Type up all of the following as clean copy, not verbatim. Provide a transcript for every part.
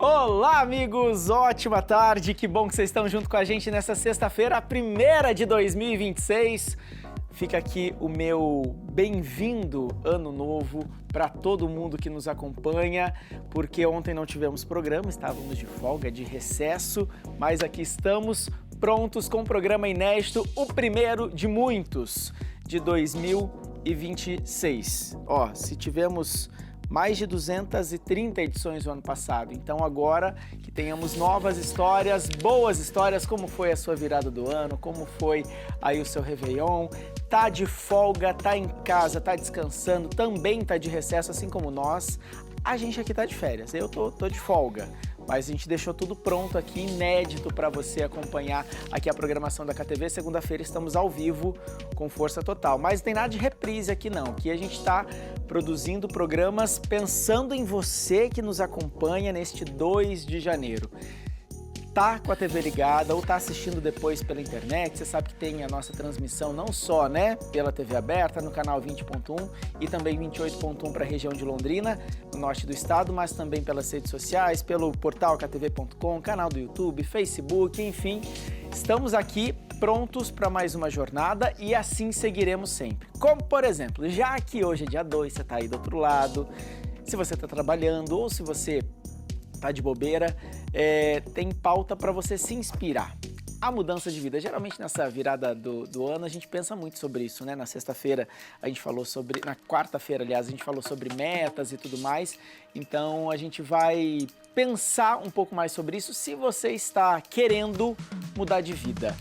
Olá, amigos! Ótima tarde! Que bom que vocês estão junto com a gente nessa sexta-feira, a primeira de 2026. Fica aqui o meu bem-vindo ano novo para todo mundo que nos acompanha, porque ontem não tivemos programa, estávamos de folga, de recesso, mas aqui estamos prontos com um programa inédito, o primeiro de muitos de 2026. Se tivemos mais de 230 edições no ano passado. Então agora que tenhamos novas histórias, boas histórias, como foi a sua virada do ano, como foi aí o seu Réveillon, tá de folga, tá em casa, tá descansando, também tá de recesso, assim como nós. A gente aqui tá de férias, eu tô de folga. Mas a gente deixou tudo pronto aqui, inédito para você acompanhar aqui a programação da KTV. Segunda-feira estamos ao vivo com força total. Mas não tem nada de reprise aqui não. Aqui a gente está produzindo programas pensando em você que nos acompanha neste 2 de janeiro. Tá com a TV ligada ou tá assistindo depois pela internet, você sabe que tem a nossa transmissão não só, pela TV aberta, no canal 20.1 e também 28.1 para a região de Londrina, no norte do estado, mas também pelas redes sociais, pelo portal ktv.com, canal do YouTube, Facebook, enfim. Estamos aqui prontos para mais uma jornada e assim seguiremos sempre. Como, por exemplo, já que hoje é dia 2, você tá aí do outro lado, se você tá trabalhando ou se você tá de bobeira, tem pauta para você se inspirar. A mudança de vida, geralmente nessa virada do ano a gente pensa muito sobre isso, Na sexta-feira a gente falou sobre, na quarta-feira aliás, a gente falou sobre metas e tudo mais, então a gente vai pensar um pouco mais sobre isso se você está querendo mudar de vida.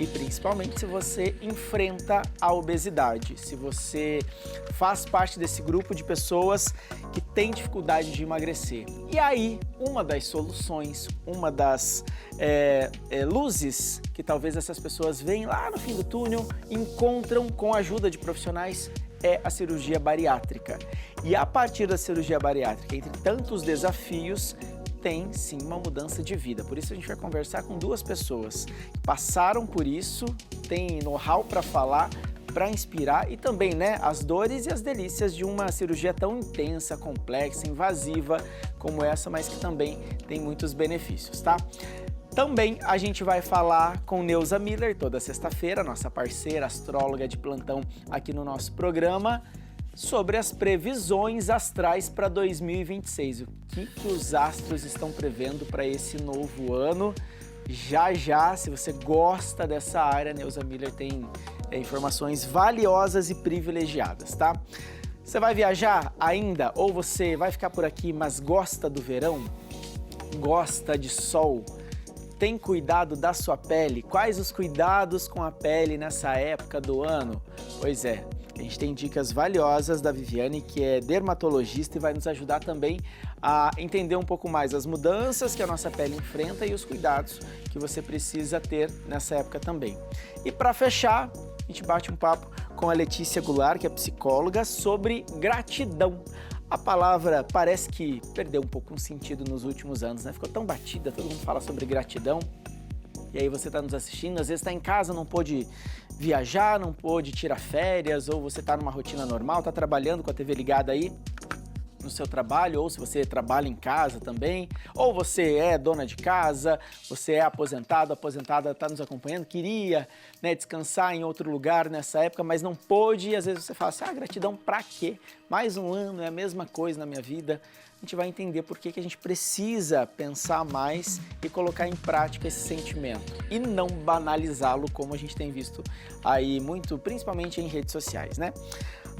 E principalmente se você enfrenta a obesidade, se você faz parte desse grupo de pessoas que tem dificuldade de emagrecer. E aí, uma das soluções, uma das luzes que talvez essas pessoas veem lá no fim do túnel, encontram com a ajuda de profissionais, é a cirurgia bariátrica. E a partir da cirurgia bariátrica, entre tantos desafios, tem sim uma mudança de vida. Por isso a gente vai conversar com duas pessoas que passaram por isso, têm know-how para falar, para inspirar e também, as dores e as delícias de uma cirurgia tão intensa, complexa, invasiva como essa, mas que também tem muitos benefícios, tá? Também a gente vai falar com Neuza Miller toda sexta-feira, nossa parceira astróloga de plantão aqui no nosso programa, sobre as previsões astrais para 2026. O que os astros estão prevendo para esse novo ano? Já, se você gosta dessa área, Neuza Miller tem informações valiosas e privilegiadas, tá? Você vai viajar ainda? Ou você vai ficar por aqui, mas gosta do verão? Gosta de sol? Tem cuidado da sua pele? Quais os cuidados com a pele nessa época do ano? Pois é. A gente tem dicas valiosas da Viviane, que é dermatologista e vai nos ajudar também a entender um pouco mais as mudanças que a nossa pele enfrenta e os cuidados que você precisa ter nessa época também. E para fechar, a gente bate um papo com a Letícia Goulart, que é psicóloga, sobre gratidão. A palavra parece que perdeu um pouco o sentido nos últimos anos, Ficou tão batida, todo mundo fala sobre gratidão. E aí você está nos assistindo, às vezes está em casa, não pôde viajar, não pôde tirar férias, ou você está numa rotina normal, está trabalhando com a TV ligada aí no seu trabalho, ou se você trabalha em casa também, ou você é dona de casa, você é aposentada, está nos acompanhando, queria descansar em outro lugar nessa época, mas não pôde, e às vezes você fala assim, gratidão pra quê? Mais um ano é a mesma coisa na minha vida. A gente vai entender por que a gente precisa pensar mais e colocar em prática esse sentimento e não banalizá-lo como a gente tem visto aí muito, principalmente em redes sociais,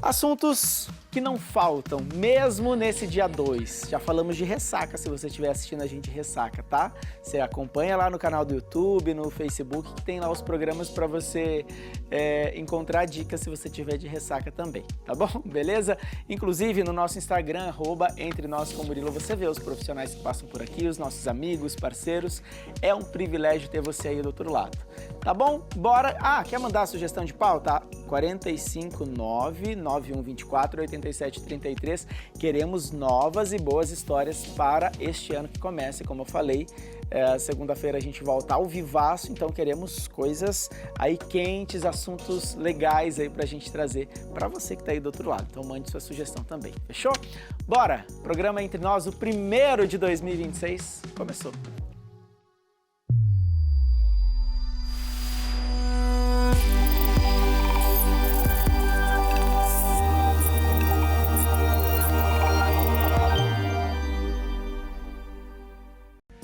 Assuntos que não faltam, mesmo nesse dia 2. Já falamos de ressaca, se você estiver assistindo a gente ressaca, tá? Você acompanha lá no canal do YouTube, no Facebook, que tem lá os programas para você encontrar dicas se você tiver de ressaca também, tá bom? Beleza? Inclusive no nosso Instagram, @EntreNós com Murilo, você vê os profissionais que passam por aqui, os nossos amigos, parceiros. É um privilégio ter você aí do outro lado. Tá bom? Bora. Quer mandar a sugestão de pauta? 459-9124-8733. Queremos novas e boas histórias para este ano que começa. Como eu falei, segunda-feira a gente volta ao vivaço, então queremos coisas aí quentes, assuntos legais aí pra gente trazer pra você que tá aí do outro lado. Então mande sua sugestão também, fechou? Bora! Programa Entre Nós, o primeiro de 2026, começou.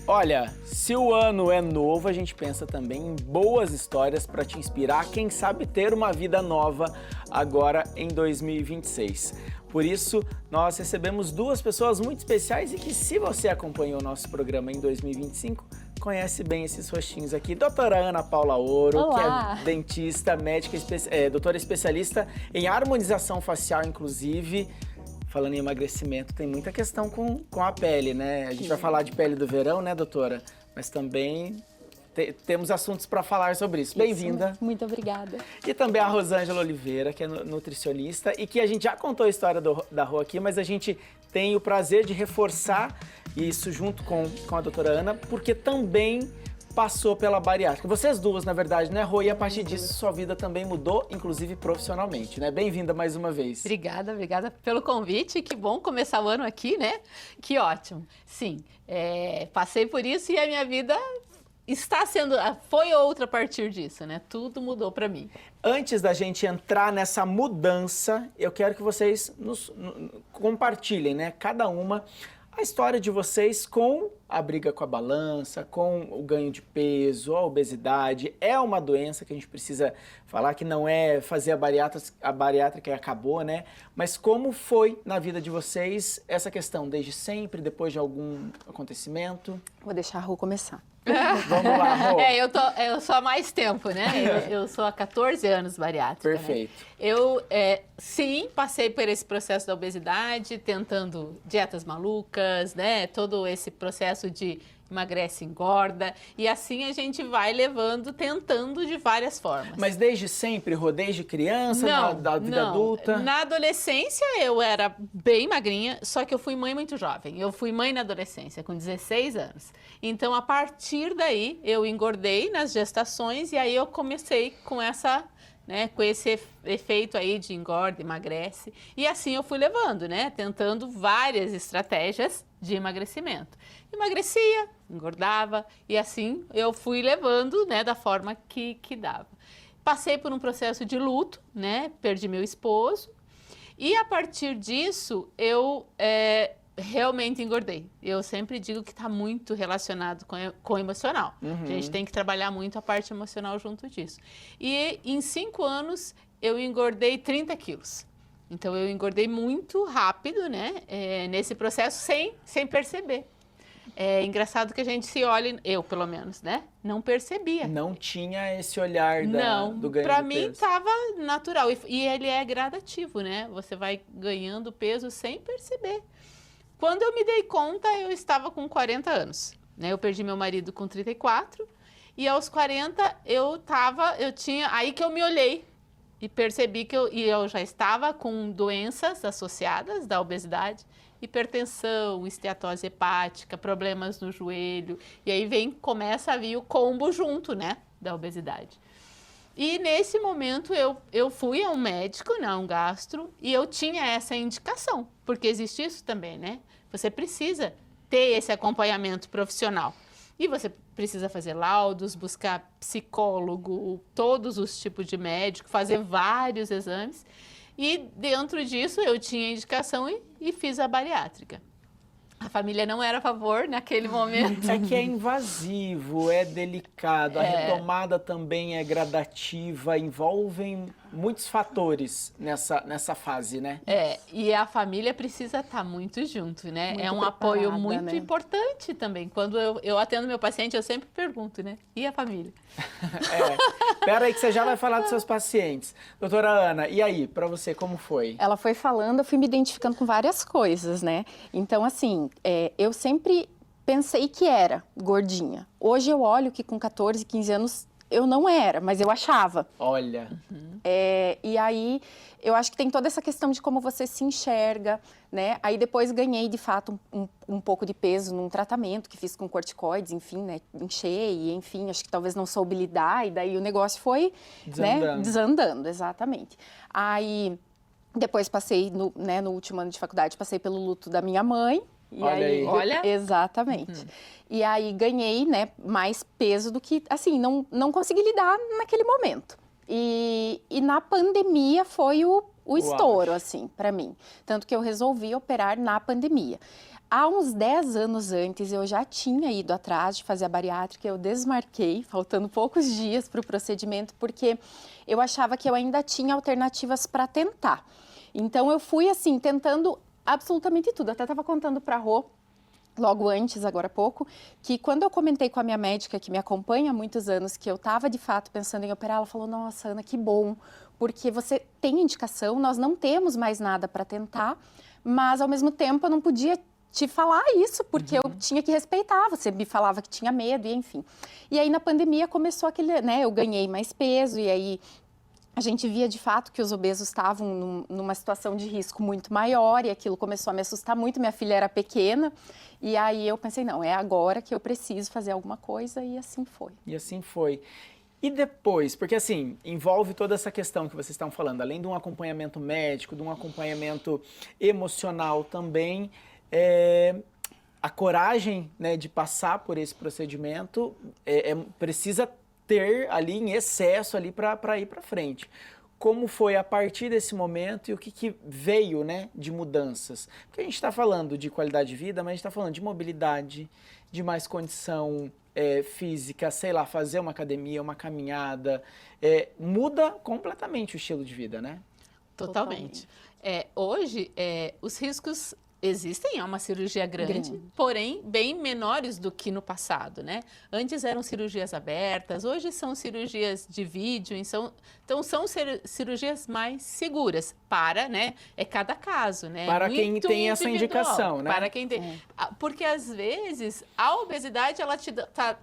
Olha, se o ano é novo, a gente pensa também em boas histórias para te inspirar, quem sabe ter uma vida nova agora em 2026. Por isso, nós recebemos duas pessoas muito especiais e que, se você acompanhou o nosso programa em 2025, conhece bem esses rostinhos aqui. Doutora Ana Paula Ouro, Olá. que é dentista, médica, doutora especialista em harmonização facial, inclusive. Falando em emagrecimento, tem muita questão com a pele, né? A gente vai falar de pele do verão, né, doutora? Mas também temos assuntos para falar sobre isso. Bem-vinda. Muito obrigada. E também a Rosângela Oliveira, que é nutricionista e que a gente já contou a história da Rô aqui, mas a gente tem o prazer de reforçar isso junto com a doutora Ana, porque também passou pela bariátrica. Vocês duas, na verdade, né, Rô? E a partir disso, sua vida também mudou, inclusive profissionalmente, né? Bem-vinda mais uma vez. Obrigada pelo convite. Que bom começar o ano aqui, né? Que ótimo. Sim, passei por isso e a minha vida foi outra a partir disso, né? Tudo mudou para mim. Antes da gente entrar nessa mudança, eu quero que vocês compartilhem, né? Cada uma a história de vocês com a briga com a balança, com o ganho de peso, a obesidade. É uma doença que a gente precisa falar, que não é fazer a bariátrica e acabou, né? Mas como foi na vida de vocês essa questão? Desde sempre, depois de algum acontecimento? Vou deixar a Rô começar. Vamos lá, Rô. Eu sou há mais tempo, né? Eu sou há 14 anos bariátrica. Perfeito. Né? Eu, sim, passei por esse processo da obesidade, tentando dietas malucas, né? Todo esse processo de emagrece, engorda, e assim a gente vai levando, tentando de várias formas. Mas desde sempre, Rô? Desde criança, da vida adulta? Na adolescência eu era bem magrinha, só que eu fui mãe muito jovem. Eu fui mãe na adolescência, com 16 anos. Então, a partir daí, eu engordei nas gestações e aí eu comecei com esse efeito aí de engorda, emagrece. E assim eu fui levando, né? Tentando várias estratégias de emagrecimento. Emagrecia, engordava e assim eu fui levando, né, da forma que dava. Passei por um processo de luto, né? Perdi meu esposo e a partir disso eu realmente engordei. Eu sempre digo que está muito relacionado com o emocional. Uhum. A gente tem que trabalhar muito a parte emocional junto disso. E em 5 anos eu engordei 30 quilos. Então eu engordei muito rápido, né? Nesse processo sem perceber. É engraçado que a gente se olha, eu pelo menos, né? Não percebia. Não tinha esse olhar do ganho de peso. Para mim estava natural. E ele é gradativo, né? Você vai ganhando peso sem perceber. Quando eu me dei conta, eu estava com 40 anos. Né? Eu perdi meu marido com 34 e aos 40 eu tinha... Aí que eu me olhei e percebi que eu já estava com doenças associadas da obesidade, hipertensão, esteatose hepática, problemas no joelho. E aí começa a vir o combo junto, né, da obesidade. E nesse momento eu fui a um médico, né, um gastro, e eu tinha essa indicação, porque existe isso também, né? Você precisa ter esse acompanhamento profissional. E você precisa fazer laudos, buscar psicólogo, todos os tipos de médico, fazer vários exames. E dentro disso eu tinha indicação e fiz a bariátrica. A família não era a favor naquele momento. É que é invasivo, é delicado, a retomada também é gradativa, envolvem muitos fatores nessa fase, né? E a família precisa estar muito junto, né? Muito é um apoio muito né? importante também. Quando eu atendo meu paciente, eu sempre pergunto, né? E a família? Espera aí que você já vai falar dos seus pacientes. Doutora Ana, e aí, para você, como foi? Ela foi falando, eu fui me identificando com várias coisas, né? Então, assim, eu sempre pensei que era gordinha. Hoje eu olho que com 14, 15 anos eu não era, mas eu achava. Olha. E aí, eu acho que tem toda essa questão de como você se enxerga, né? Aí depois ganhei, de fato, um pouco de peso num tratamento que fiz com corticoides, enfim, né? Inchei, enfim, acho que talvez não soube lidar, e daí o negócio foi, né? Desandando, exatamente. Aí, depois passei, no último ano de faculdade, passei pelo luto da minha mãe. E Olha aí, aí. Olha. exatamente. E aí ganhei, né, mais peso do que, assim, não consegui lidar naquele momento. E na pandemia foi o estouro, assim, para mim. Tanto que eu resolvi operar na pandemia. Há uns 10 anos antes, eu já tinha ido atrás de fazer a bariátrica, eu desmarquei, faltando poucos dias para o procedimento, porque eu achava que eu ainda tinha alternativas para tentar. Então, eu fui, assim, tentando absolutamente tudo. Até estava contando para a Rô, logo antes, agora há pouco, que quando eu comentei com a minha médica, que me acompanha há muitos anos, que eu estava de fato pensando em operar, ela falou, nossa, Ana, que bom, porque você tem indicação, nós não temos mais nada para tentar, mas ao mesmo tempo eu não podia te falar isso, porque eu tinha que respeitar, você me falava que tinha medo, e enfim. E aí na pandemia começou aquele, né, eu ganhei mais peso, e aí a gente via de fato que os obesos estavam numa situação de risco muito maior e aquilo começou a me assustar muito. Minha filha era pequena e aí eu pensei, não, é agora que eu preciso fazer alguma coisa e assim foi. E assim foi. E depois, porque assim, envolve toda essa questão que vocês estão falando, além de um acompanhamento médico, de um acompanhamento emocional também, a coragem, né, de passar por esse procedimento precisa ter ali em excesso ali para ir para frente. Como foi a partir desse momento e o que veio, né, de mudanças? Porque a gente está falando de qualidade de vida, mas a gente está falando de mobilidade, de mais condição física, sei lá, fazer uma academia, uma caminhada. Muda completamente o estilo de vida, né? Totalmente. Hoje, os riscos existem, é uma cirurgia grande, porém bem menores do que no passado, né? Antes eram cirurgias abertas, hoje são cirurgias de vídeo, então são cirurgias mais seguras para, né? É cada caso, né? Para quem muito tem essa individual, indicação, né? Para quem tem, porque às vezes a obesidade ela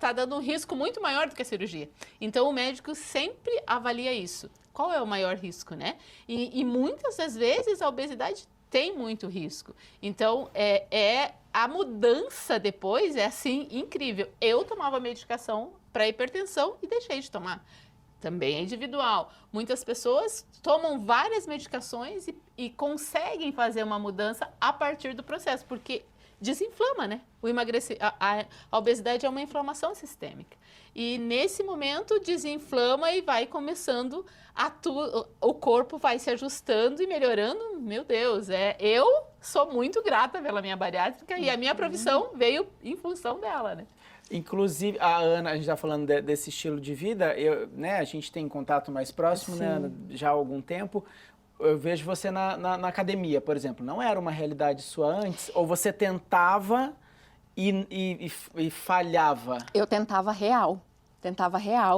tá dando um risco muito maior do que a cirurgia. Então o médico sempre avalia isso. Qual é o maior risco, né? E muitas das vezes a obesidade tem muito risco. Então, a mudança depois é, assim, incrível. Eu tomava medicação para hipertensão e deixei de tomar. Também é individual. Muitas pessoas tomam várias medicações e conseguem fazer uma mudança a partir do processo, porque desinflama, né? A obesidade é uma inflamação sistêmica. E nesse momento desinflama e vai começando o corpo vai se ajustando e melhorando. Meu Deus, eu sou muito grata pela minha bariátrica e a minha profissão veio em função dela, né? Inclusive, a Ana, a gente está falando desse estilo de vida, né, a gente tem contato mais próximo, né, Ana, já há algum tempo. Eu vejo você na academia, por exemplo. Não era uma realidade sua antes? Ou você tentava e falhava? Eu tentava real.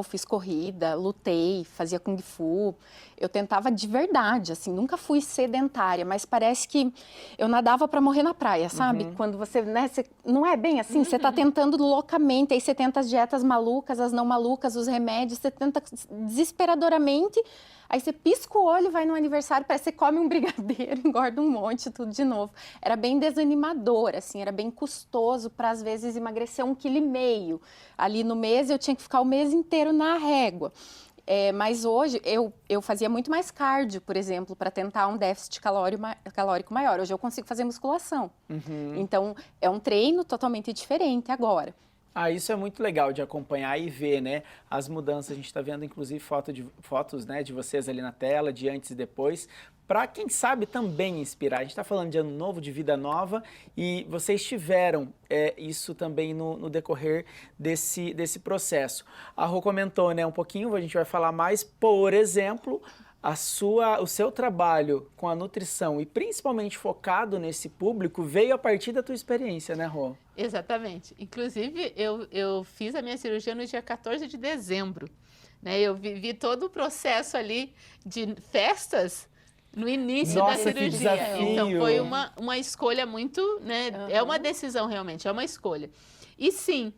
Fiz corrida, lutei, fazia kung fu. Eu tentava de verdade, assim, nunca fui sedentária, mas parece que eu nadava para morrer na praia, sabe? Quando você, né, não é bem assim, você tá tentando loucamente, aí você tenta as dietas malucas, as não malucas, os remédios, você tenta desesperadoramente, aí você pisca o olho, vai no aniversário, parece que você come um brigadeiro, engorda um monte, tudo de novo. Era bem desanimador, assim, era bem custoso para, às vezes, emagrecer 1,5 kg. Ali no mês, eu tinha que ficar o mês inteiro na régua. Mas hoje, eu fazia muito mais cardio, por exemplo, para tentar um déficit calórico maior. Hoje eu consigo fazer musculação. Então, é um treino totalmente diferente agora. Isso é muito legal de acompanhar e ver, né, as mudanças. A gente está vendo, inclusive, fotos, né, de vocês ali na tela, de antes e depois, para quem sabe também inspirar. A gente está falando de ano novo, de vida nova, e vocês tiveram isso também no decorrer desse processo. A Rô comentou, né, um pouquinho, a gente vai falar mais, por exemplo, o seu trabalho com a nutrição e principalmente focado nesse público veio a partir da tua experiência, né, Rô? Exatamente. Inclusive, eu fiz a minha cirurgia no dia 14 de dezembro. Né? Eu vivi todo o processo ali de festas no início da cirurgia. Que desafio. Então, foi uma escolha muito, né? É uma decisão realmente, é uma escolha. E sim,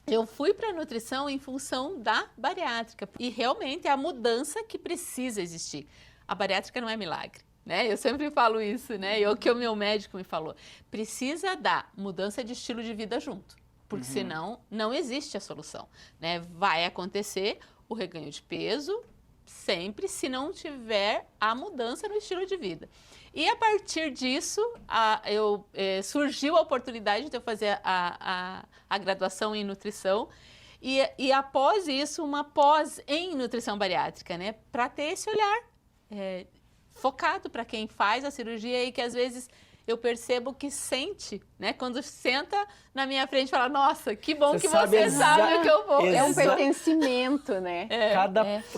eu fui para a nutrição em função da bariátrica. E realmente é a mudança que precisa existir. A bariátrica não é milagre, né? Eu sempre falo isso, né? E o que o meu médico me falou. Precisa da mudança de estilo de vida junto. Porque senão não existe a solução, né? Vai acontecer o reganho de peso sempre se não tiver a mudança no estilo de vida. E a partir disso, surgiu a oportunidade de eu fazer a graduação em nutrição e após isso, uma pós em nutrição bariátrica, né? Para ter esse olhar focado para quem faz a cirurgia e que às vezes eu percebo que sente, né? Quando senta na minha frente e fala, nossa, que bom que você sabe o que eu vou. É um pertencimento, né?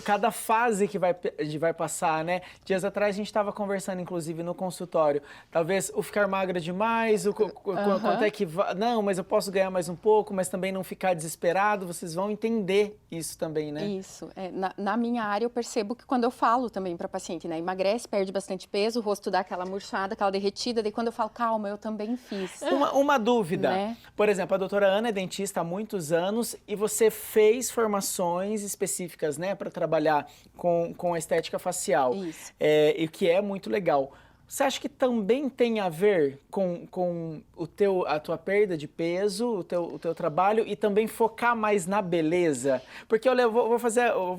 Cada fase que vai passar, né? Dias atrás a gente estava conversando, inclusive, no consultório. Talvez o ficar magra demais, quanto é que vai... Não, mas eu posso ganhar mais um pouco, mas também não ficar desesperado. Vocês vão entender isso também, né? Isso. Na minha área, eu percebo que quando eu falo também para paciente, né? Emagrece, perde bastante peso, o rosto dá aquela murchada, aquela derretida, daí quando eu falo, calma, eu também fiz. Uma dúvida. Né? Por exemplo, a doutora Ana é dentista há muitos anos e você fez formações específicas, né, para trabalhar com a estética facial. Isso. E que é muito legal. Você acha que também tem a ver com a tua perda de peso, o teu trabalho e também focar mais na beleza? Porque eu vou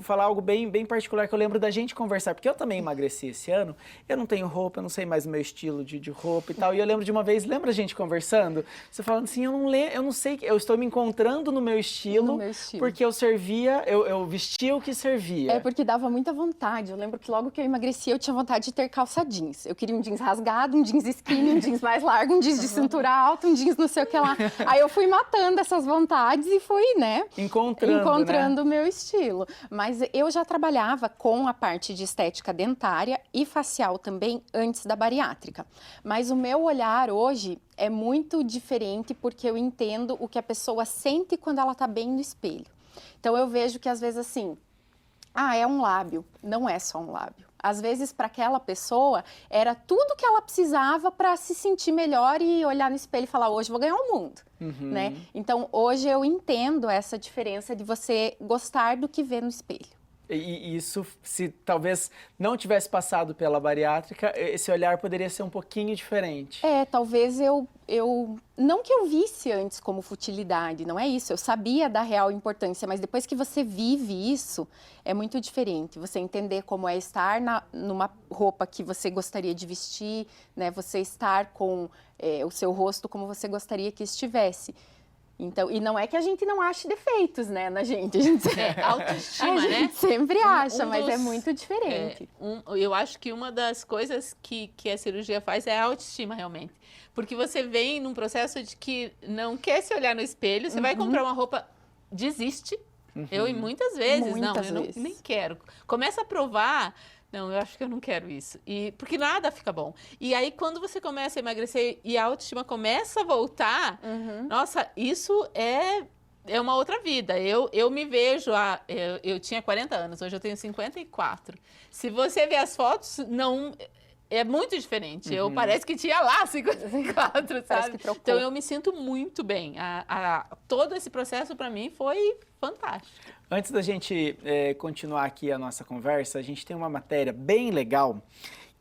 falar algo bem particular que eu lembro da gente conversar, porque eu também emagreci esse ano, eu não tenho roupa, eu não sei mais o meu estilo de roupa e tal, e eu lembro de uma vez, lembra a gente conversando? Você falando assim, eu não sei, eu estou me encontrando no meu estilo, porque eu vestia o que servia. É porque dava muita vontade, eu lembro que logo que eu emagreci eu tinha vontade de ter calça jeans, eu queria um jeans rasgado, um jeans skinny, um jeans mais largo, um jeans de cintura alta, um jeans não sei o que lá. Aí eu fui matando essas vontades e fui, né? Encontrando o meu estilo. Mas eu já trabalhava com a parte de estética dentária e facial também antes da bariátrica. Mas o meu olhar hoje é muito diferente porque eu entendo o que a pessoa sente quando ela tá bem no espelho. Então eu vejo que às vezes assim, é um lábio. Não é só um lábio. Às vezes, para aquela pessoa, era tudo que ela precisava para se sentir melhor e olhar no espelho e falar, hoje vou ganhar o mundo, né? Então, hoje eu entendo essa diferença de você gostar do que vê no espelho. E isso, se talvez não tivesse passado pela bariátrica, esse olhar poderia ser um pouquinho diferente. Talvez eu não que eu visse antes como futilidade, não é isso. Eu sabia da real importância, mas depois que você vive isso, é muito diferente. Você entender como é estar numa roupa que você gostaria de vestir, né? Você estar com o seu rosto como você gostaria que estivesse. Então, e não é que a gente não ache defeitos, né, na gente. Autoestima, né? A gente sempre acha, mas é dos, muito diferente. Eu acho que uma das coisas que a cirurgia faz é a autoestima, realmente. Porque você vem num processo de que não quer se olhar no espelho, você vai comprar uma roupa, desiste. Eu, e muitas vezes, nem quero. Começa a provar... Não, eu acho que eu não quero isso. Porque nada fica bom. E aí, quando você começa a emagrecer e a autoestima começa a voltar, nossa, isso é uma outra vida. Eu me vejo, eu tinha 40 anos, hoje eu tenho 54. Se você ver as fotos, não... É muito diferente. Eu parece que tinha lá 54, sabe? Então, eu me sinto muito bem. Todo esse processo, para mim, foi fantástico. Antes da gente continuar aqui a nossa conversa, a gente tem uma matéria bem legal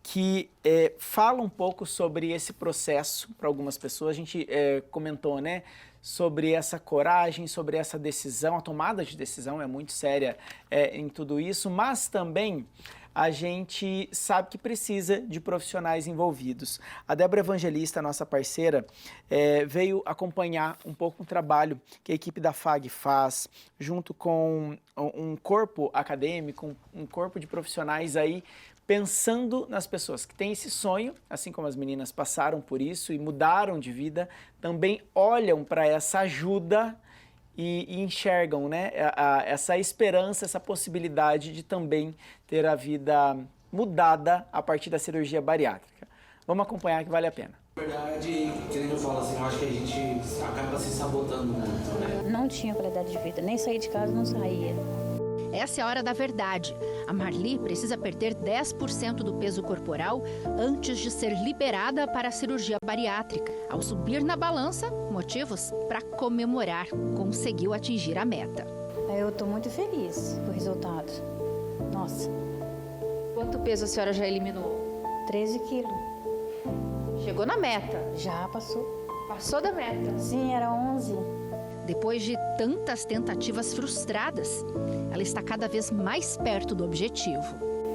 que fala um pouco sobre esse processo para algumas pessoas. A gente comentou, né, sobre essa coragem, sobre essa decisão, a tomada de decisão é muito séria em tudo isso, mas também a gente sabe que precisa de profissionais envolvidos. A Débora Evangelista, nossa parceira, veio acompanhar um pouco o trabalho que a equipe da FAG faz, junto com um corpo acadêmico, um corpo de profissionais aí, pensando nas pessoas que têm esse sonho, assim como as meninas passaram por isso e mudaram de vida, também olham para essa ajuda e enxergam, né, essa esperança, essa possibilidade de também ter a vida mudada a partir da cirurgia bariátrica. Vamos acompanhar que vale a pena. Na verdade, que eu falo assim, eu acho que a gente acaba se sabotando muito, né? Não tinha qualidade de vida, nem sair de casa, não saía. Essa é a hora da verdade. A Marli precisa perder 10% do peso corporal antes de ser liberada para a cirurgia bariátrica. Ao subir na balança, motivos para comemorar. Conseguiu atingir a meta. Eu estou muito feliz com o resultado. Nossa. Quanto peso a senhora já eliminou? 13 quilos. Chegou na meta. Já passou. Passou da meta. Sim, era 11. Depois de tantas tentativas frustradas, ela está cada vez mais perto do objetivo.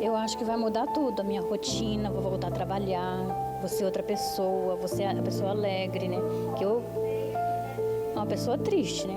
Eu acho que vai mudar tudo, a minha rotina, vou voltar a trabalhar, vou ser outra pessoa, vou ser a pessoa alegre, né? Que eu... uma pessoa triste, né?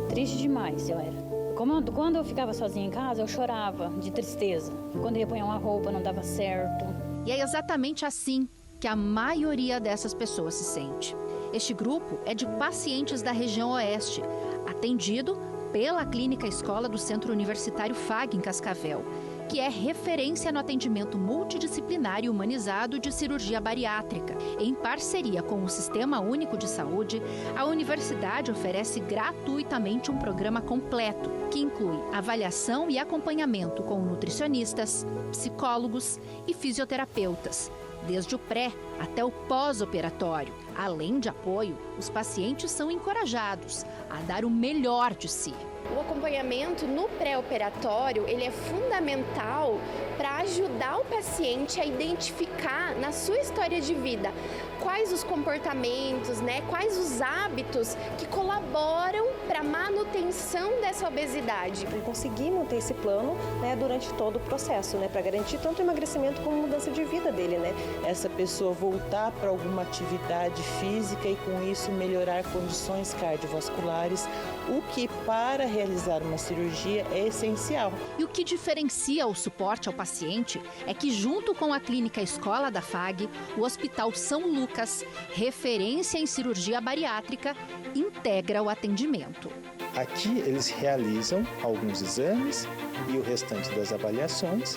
Triste demais eu era. Quando eu ficava sozinha em casa, eu chorava de tristeza. Quando eu ia pôr uma roupa, não dava certo. E é exatamente assim que a maioria dessas pessoas se sente. Este grupo é de pacientes da região oeste, atendido pela Clínica Escola do Centro Universitário FAG, em Cascavel, que é referência no atendimento multidisciplinar e humanizado de cirurgia bariátrica. Em parceria com o Sistema Único de Saúde, a universidade oferece gratuitamente um programa completo, que inclui avaliação e acompanhamento com nutricionistas, psicólogos e fisioterapeutas, desde o pré até o pós-operatório. Além de apoio, os pacientes são encorajados a dar o melhor de si. O acompanhamento no pré-operatório, ele é fundamental para ajudar o paciente a identificar na sua história de vida quais os comportamentos, quais os hábitos que colaboram para a manutenção dessa obesidade. E conseguir manter esse plano durante todo o processo, para garantir tanto emagrecimento como mudança de vida dele. Essa pessoa voltar para alguma atividade física e com isso melhorar condições cardiovasculares, o que para realizar uma cirurgia é essencial. E o que diferencia o suporte ao paciente é que, junto com a Clínica Escola da FAG, o Hospital São Lucas, referência em cirurgia bariátrica, integra o atendimento. Aqui eles realizam alguns exames e o restante das avaliações,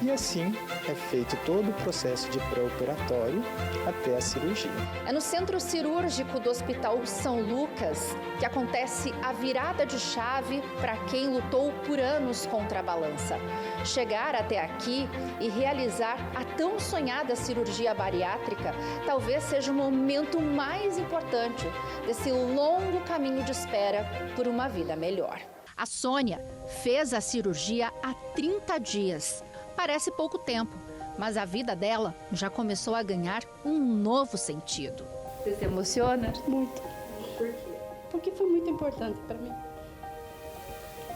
e assim é feito todo o processo de pré-operatório até a cirurgia. É no Centro Cirúrgico do Hospital São Lucas que acontece a virada de chave para quem lutou por anos contra a balança. Chegar até aqui e realizar a tão sonhada cirurgia bariátrica talvez seja o momento mais importante desse longo caminho de espera por uma vida melhor. A Sônia fez a cirurgia há 30 dias. Parece pouco tempo, mas a vida dela já começou a ganhar um novo sentido. Você se emociona? Muito. Por quê? Porque foi muito importante para mim.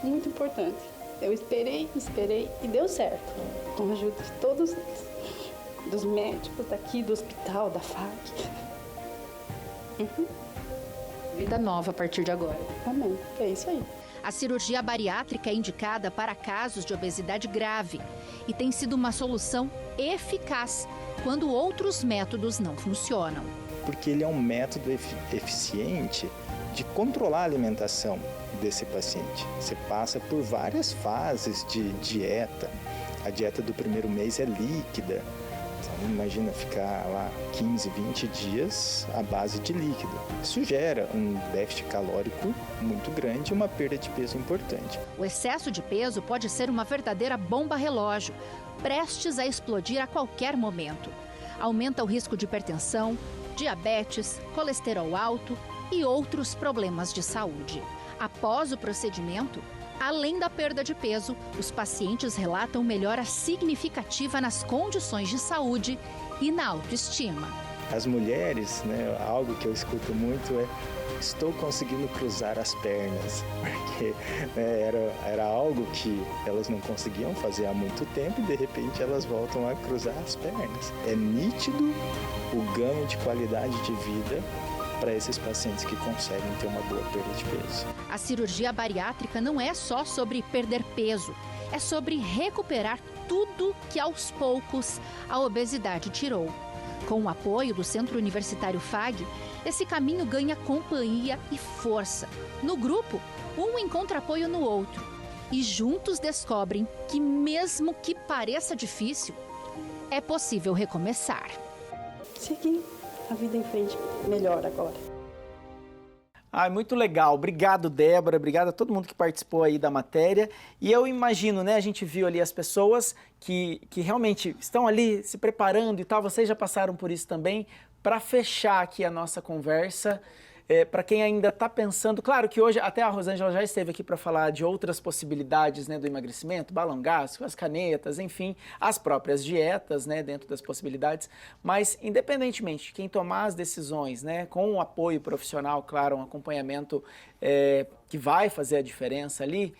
Muito importante. Eu esperei e deu certo. Com a ajuda de todos eles. Dos médicos daqui, do hospital, da FAG. Vida nova a partir de agora. Amém. É isso aí. A cirurgia bariátrica é indicada para casos de obesidade grave e tem sido uma solução eficaz quando outros métodos não funcionam. Porque ele é um método eficiente de controlar a alimentação desse paciente. Você passa por várias fases de dieta. A dieta do primeiro mês é líquida. Então, imagina ficar lá 15, 20 dias à base de líquido. Isso gera um déficit calórico muito grande e uma perda de peso importante. O excesso de peso pode ser uma verdadeira bomba relógio, prestes a explodir a qualquer momento. Aumenta o risco de hipertensão, diabetes, colesterol alto e outros problemas de saúde. Após o procedimento, além da perda de peso, os pacientes relatam melhora significativa nas condições de saúde e na autoestima. As mulheres, algo que eu escuto muito é: estou conseguindo cruzar as pernas, porque era algo que elas não conseguiam fazer há muito tempo e de repente elas voltam a cruzar as pernas. É nítido o ganho de qualidade de vida para esses pacientes que conseguem ter uma boa perda de peso. A cirurgia bariátrica não é só sobre perder peso, é sobre recuperar tudo que aos poucos a obesidade tirou. Com o apoio do Centro Universitário FAG, esse caminho ganha companhia e força. No grupo, um encontra apoio no outro e juntos descobrem que, mesmo que pareça difícil, é possível recomeçar. Seguir a vida em frente melhor agora. Muito legal. Obrigado, Débora. Obrigado a todo mundo que participou aí da matéria. E eu imagino, né? A gente viu ali as pessoas que realmente estão ali se preparando e tal. Vocês já passaram por isso também. Para fechar aqui a nossa conversa, para quem ainda está pensando, claro que hoje até a Rosângela já esteve aqui para falar de outras possibilidades, né, do emagrecimento, balão gástrico, as canetas, enfim, as próprias dietas, né, dentro das possibilidades, mas independentemente de quem tomar as decisões, né, com um apoio profissional, claro, um acompanhamento que vai fazer a diferença ali,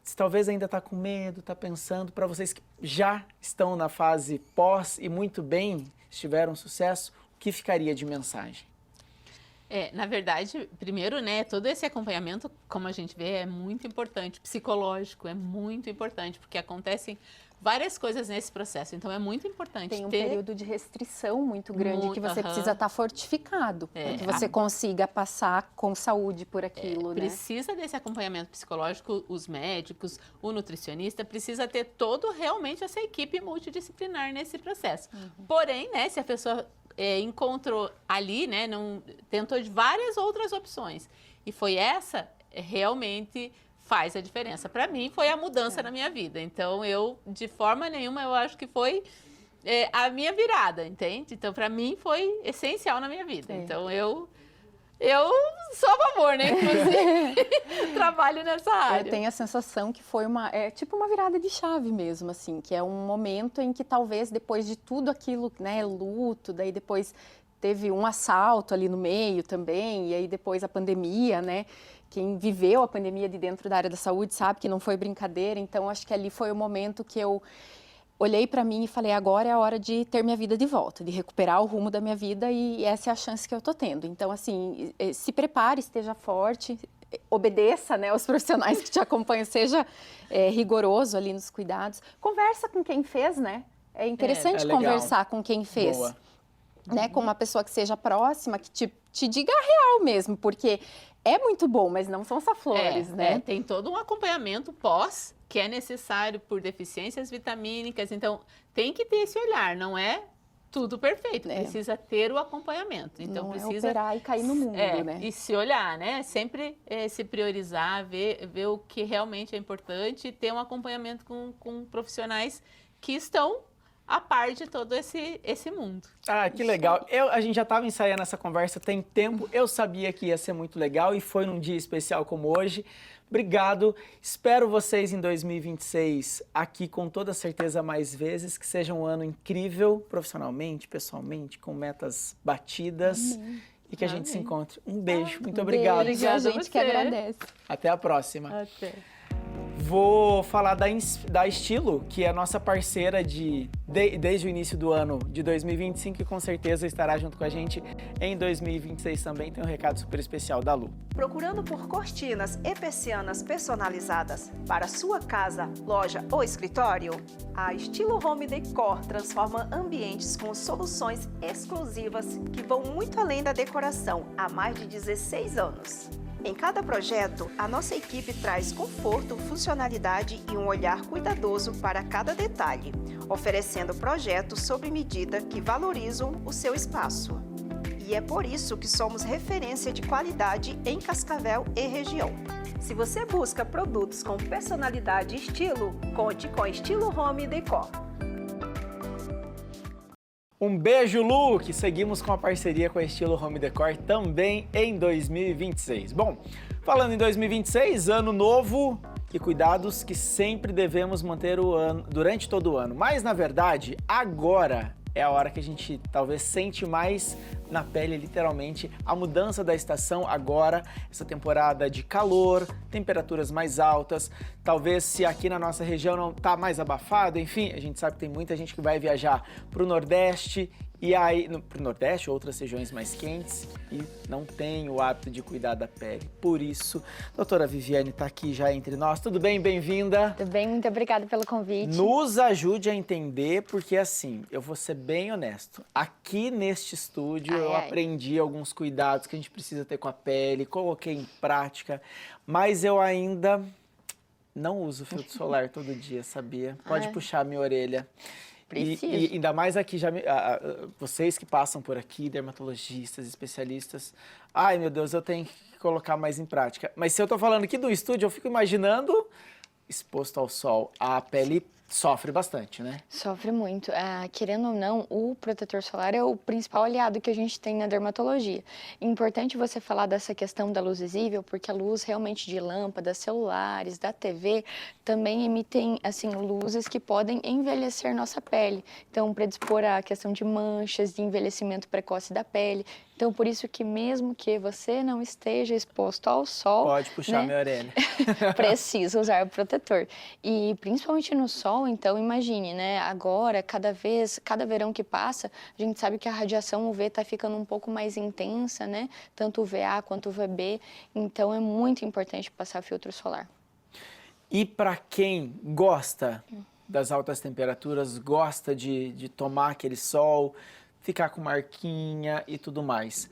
se talvez ainda está com medo, está pensando, para vocês que já estão na fase pós e muito bem, tiveram sucesso, o que ficaria de mensagem? Na verdade, primeiro, né, todo esse acompanhamento, como a gente vê, é muito importante, psicológico, é muito importante, porque acontecem várias coisas nesse processo, então é muito importante Tem um ter... período de restrição muito grande que você precisa estar fortificado, para que você consiga passar com saúde por aquilo, né? Precisa desse acompanhamento psicológico, os médicos, o nutricionista, precisa ter realmente essa equipe multidisciplinar nesse processo. Porém, né, se a pessoa encontrou ali, né, tentou de várias outras opções, e foi essa, realmente faz a diferença. Para mim, foi a mudança na minha vida. Então, de forma nenhuma, eu acho que foi a minha virada, entende? Então, para mim, foi essencial na minha vida. Então, eu sou a favor, né? Que você trabalhe nessa área. Eu tenho a sensação que foi tipo uma virada de chave mesmo, assim, que é um momento em que talvez depois de tudo aquilo, né, luto, daí depois teve um assalto ali no meio também, e aí depois a pandemia, né? Quem viveu a pandemia de dentro da área da saúde sabe que não foi brincadeira, então acho que ali foi o momento que eu olhei para mim e falei, agora é a hora de ter minha vida de volta, de recuperar o rumo da minha vida e essa é a chance que eu tô tendo. Então, assim, se prepare, esteja forte, obedeça, né, aos profissionais que te acompanham, seja rigoroso ali nos cuidados. Conversa com quem fez, né? É interessante conversar com quem fez. Boa. Né, com uma pessoa que seja próxima, que te diga a real mesmo, porque é muito bom, mas não são só flores, né? Tem todo um acompanhamento pós que é necessário por deficiências vitamínicas, então tem que ter esse olhar, não é tudo perfeito, precisa ter o acompanhamento. Então não precisa operar e cair no mundo, né? E se olhar, né? Sempre se priorizar, ver o que realmente é importante e ter um acompanhamento com profissionais que estão a par de todo esse mundo. Que legal. A gente já estava ensaiando essa conversa tem tempo, eu sabia que ia ser muito legal e foi num dia especial como hoje. Obrigado, espero vocês em 2026 aqui com toda certeza mais vezes, que seja um ano incrível, profissionalmente, pessoalmente, com metas batidas. Amém. E que a gente se encontre. Um beijo, muito obrigado. Obrigada, a gente que agradece. Até a próxima. Até. Vou falar da Estilo, que é a nossa parceira desde o início do ano de 2025 e com certeza estará junto com a gente em 2026 também. Tem um recado super especial da Lu. Procurando por cortinas e persianas personalizadas para sua casa, loja ou escritório? A Estilo Home Decor transforma ambientes com soluções exclusivas que vão muito além da decoração há mais de 16 anos. Em cada projeto, a nossa equipe traz conforto, funcionalidade e um olhar cuidadoso para cada detalhe, oferecendo projetos sob medida que valorizam o seu espaço. E é por isso que somos referência de qualidade em Cascavel e região. Se você busca produtos com personalidade e estilo, conte com Estilo Home Decor. Um beijo, Lu, que seguimos com a parceria com a Estilo Home Decor também em 2026. Bom, falando em 2026, ano novo e cuidados que sempre devemos manter durante todo o ano. Mas, na verdade, agora é a hora que a gente talvez sente mais na pele, literalmente, a mudança da estação agora, essa temporada de calor, temperaturas mais altas, talvez se aqui na nossa região não tá mais abafado, enfim, a gente sabe que tem muita gente que vai viajar para o Nordeste e aí, pro Nordeste, outras regiões mais quentes e não tem o hábito de cuidar da pele. Por isso, a doutora Viviane está aqui já entre nós. Tudo bem? Bem-vinda. Tudo bem, muito obrigada pelo convite. Nos ajude a entender, porque assim, eu vou ser bem honesto. Aqui neste estúdio eu aprendi alguns cuidados que a gente precisa ter com a pele, coloquei em prática, mas eu ainda não uso filtro solar todo dia, sabia? Pode puxar a minha orelha. E ainda mais aqui, vocês que passam por aqui, dermatologistas, especialistas, ai meu Deus, eu tenho que colocar mais em prática. Mas se eu tô falando aqui do estúdio, eu fico imaginando exposto ao sol, a pele sofre bastante, né? Sofre muito. Querendo ou não, o protetor solar é o principal aliado que a gente tem na dermatologia. Importante você falar dessa questão da luz visível, porque a luz realmente de lâmpadas, celulares, da TV, também emitem, assim, luzes que podem envelhecer nossa pele. Então, predispor a questão de manchas, de envelhecimento precoce da pele. Então, por isso que mesmo que você não esteja exposto ao sol... Pode puxar, né, minha orelha. precisa usar o protetor. E principalmente no sol, então, imagine, né? Agora, cada verão que passa, a gente sabe que a radiação UV está ficando um pouco mais intensa, né? Tanto o VA quanto o VB. Então, é muito importante passar filtro solar. E para quem gosta das altas temperaturas, gosta de tomar aquele sol, ficar com marquinha e tudo mais,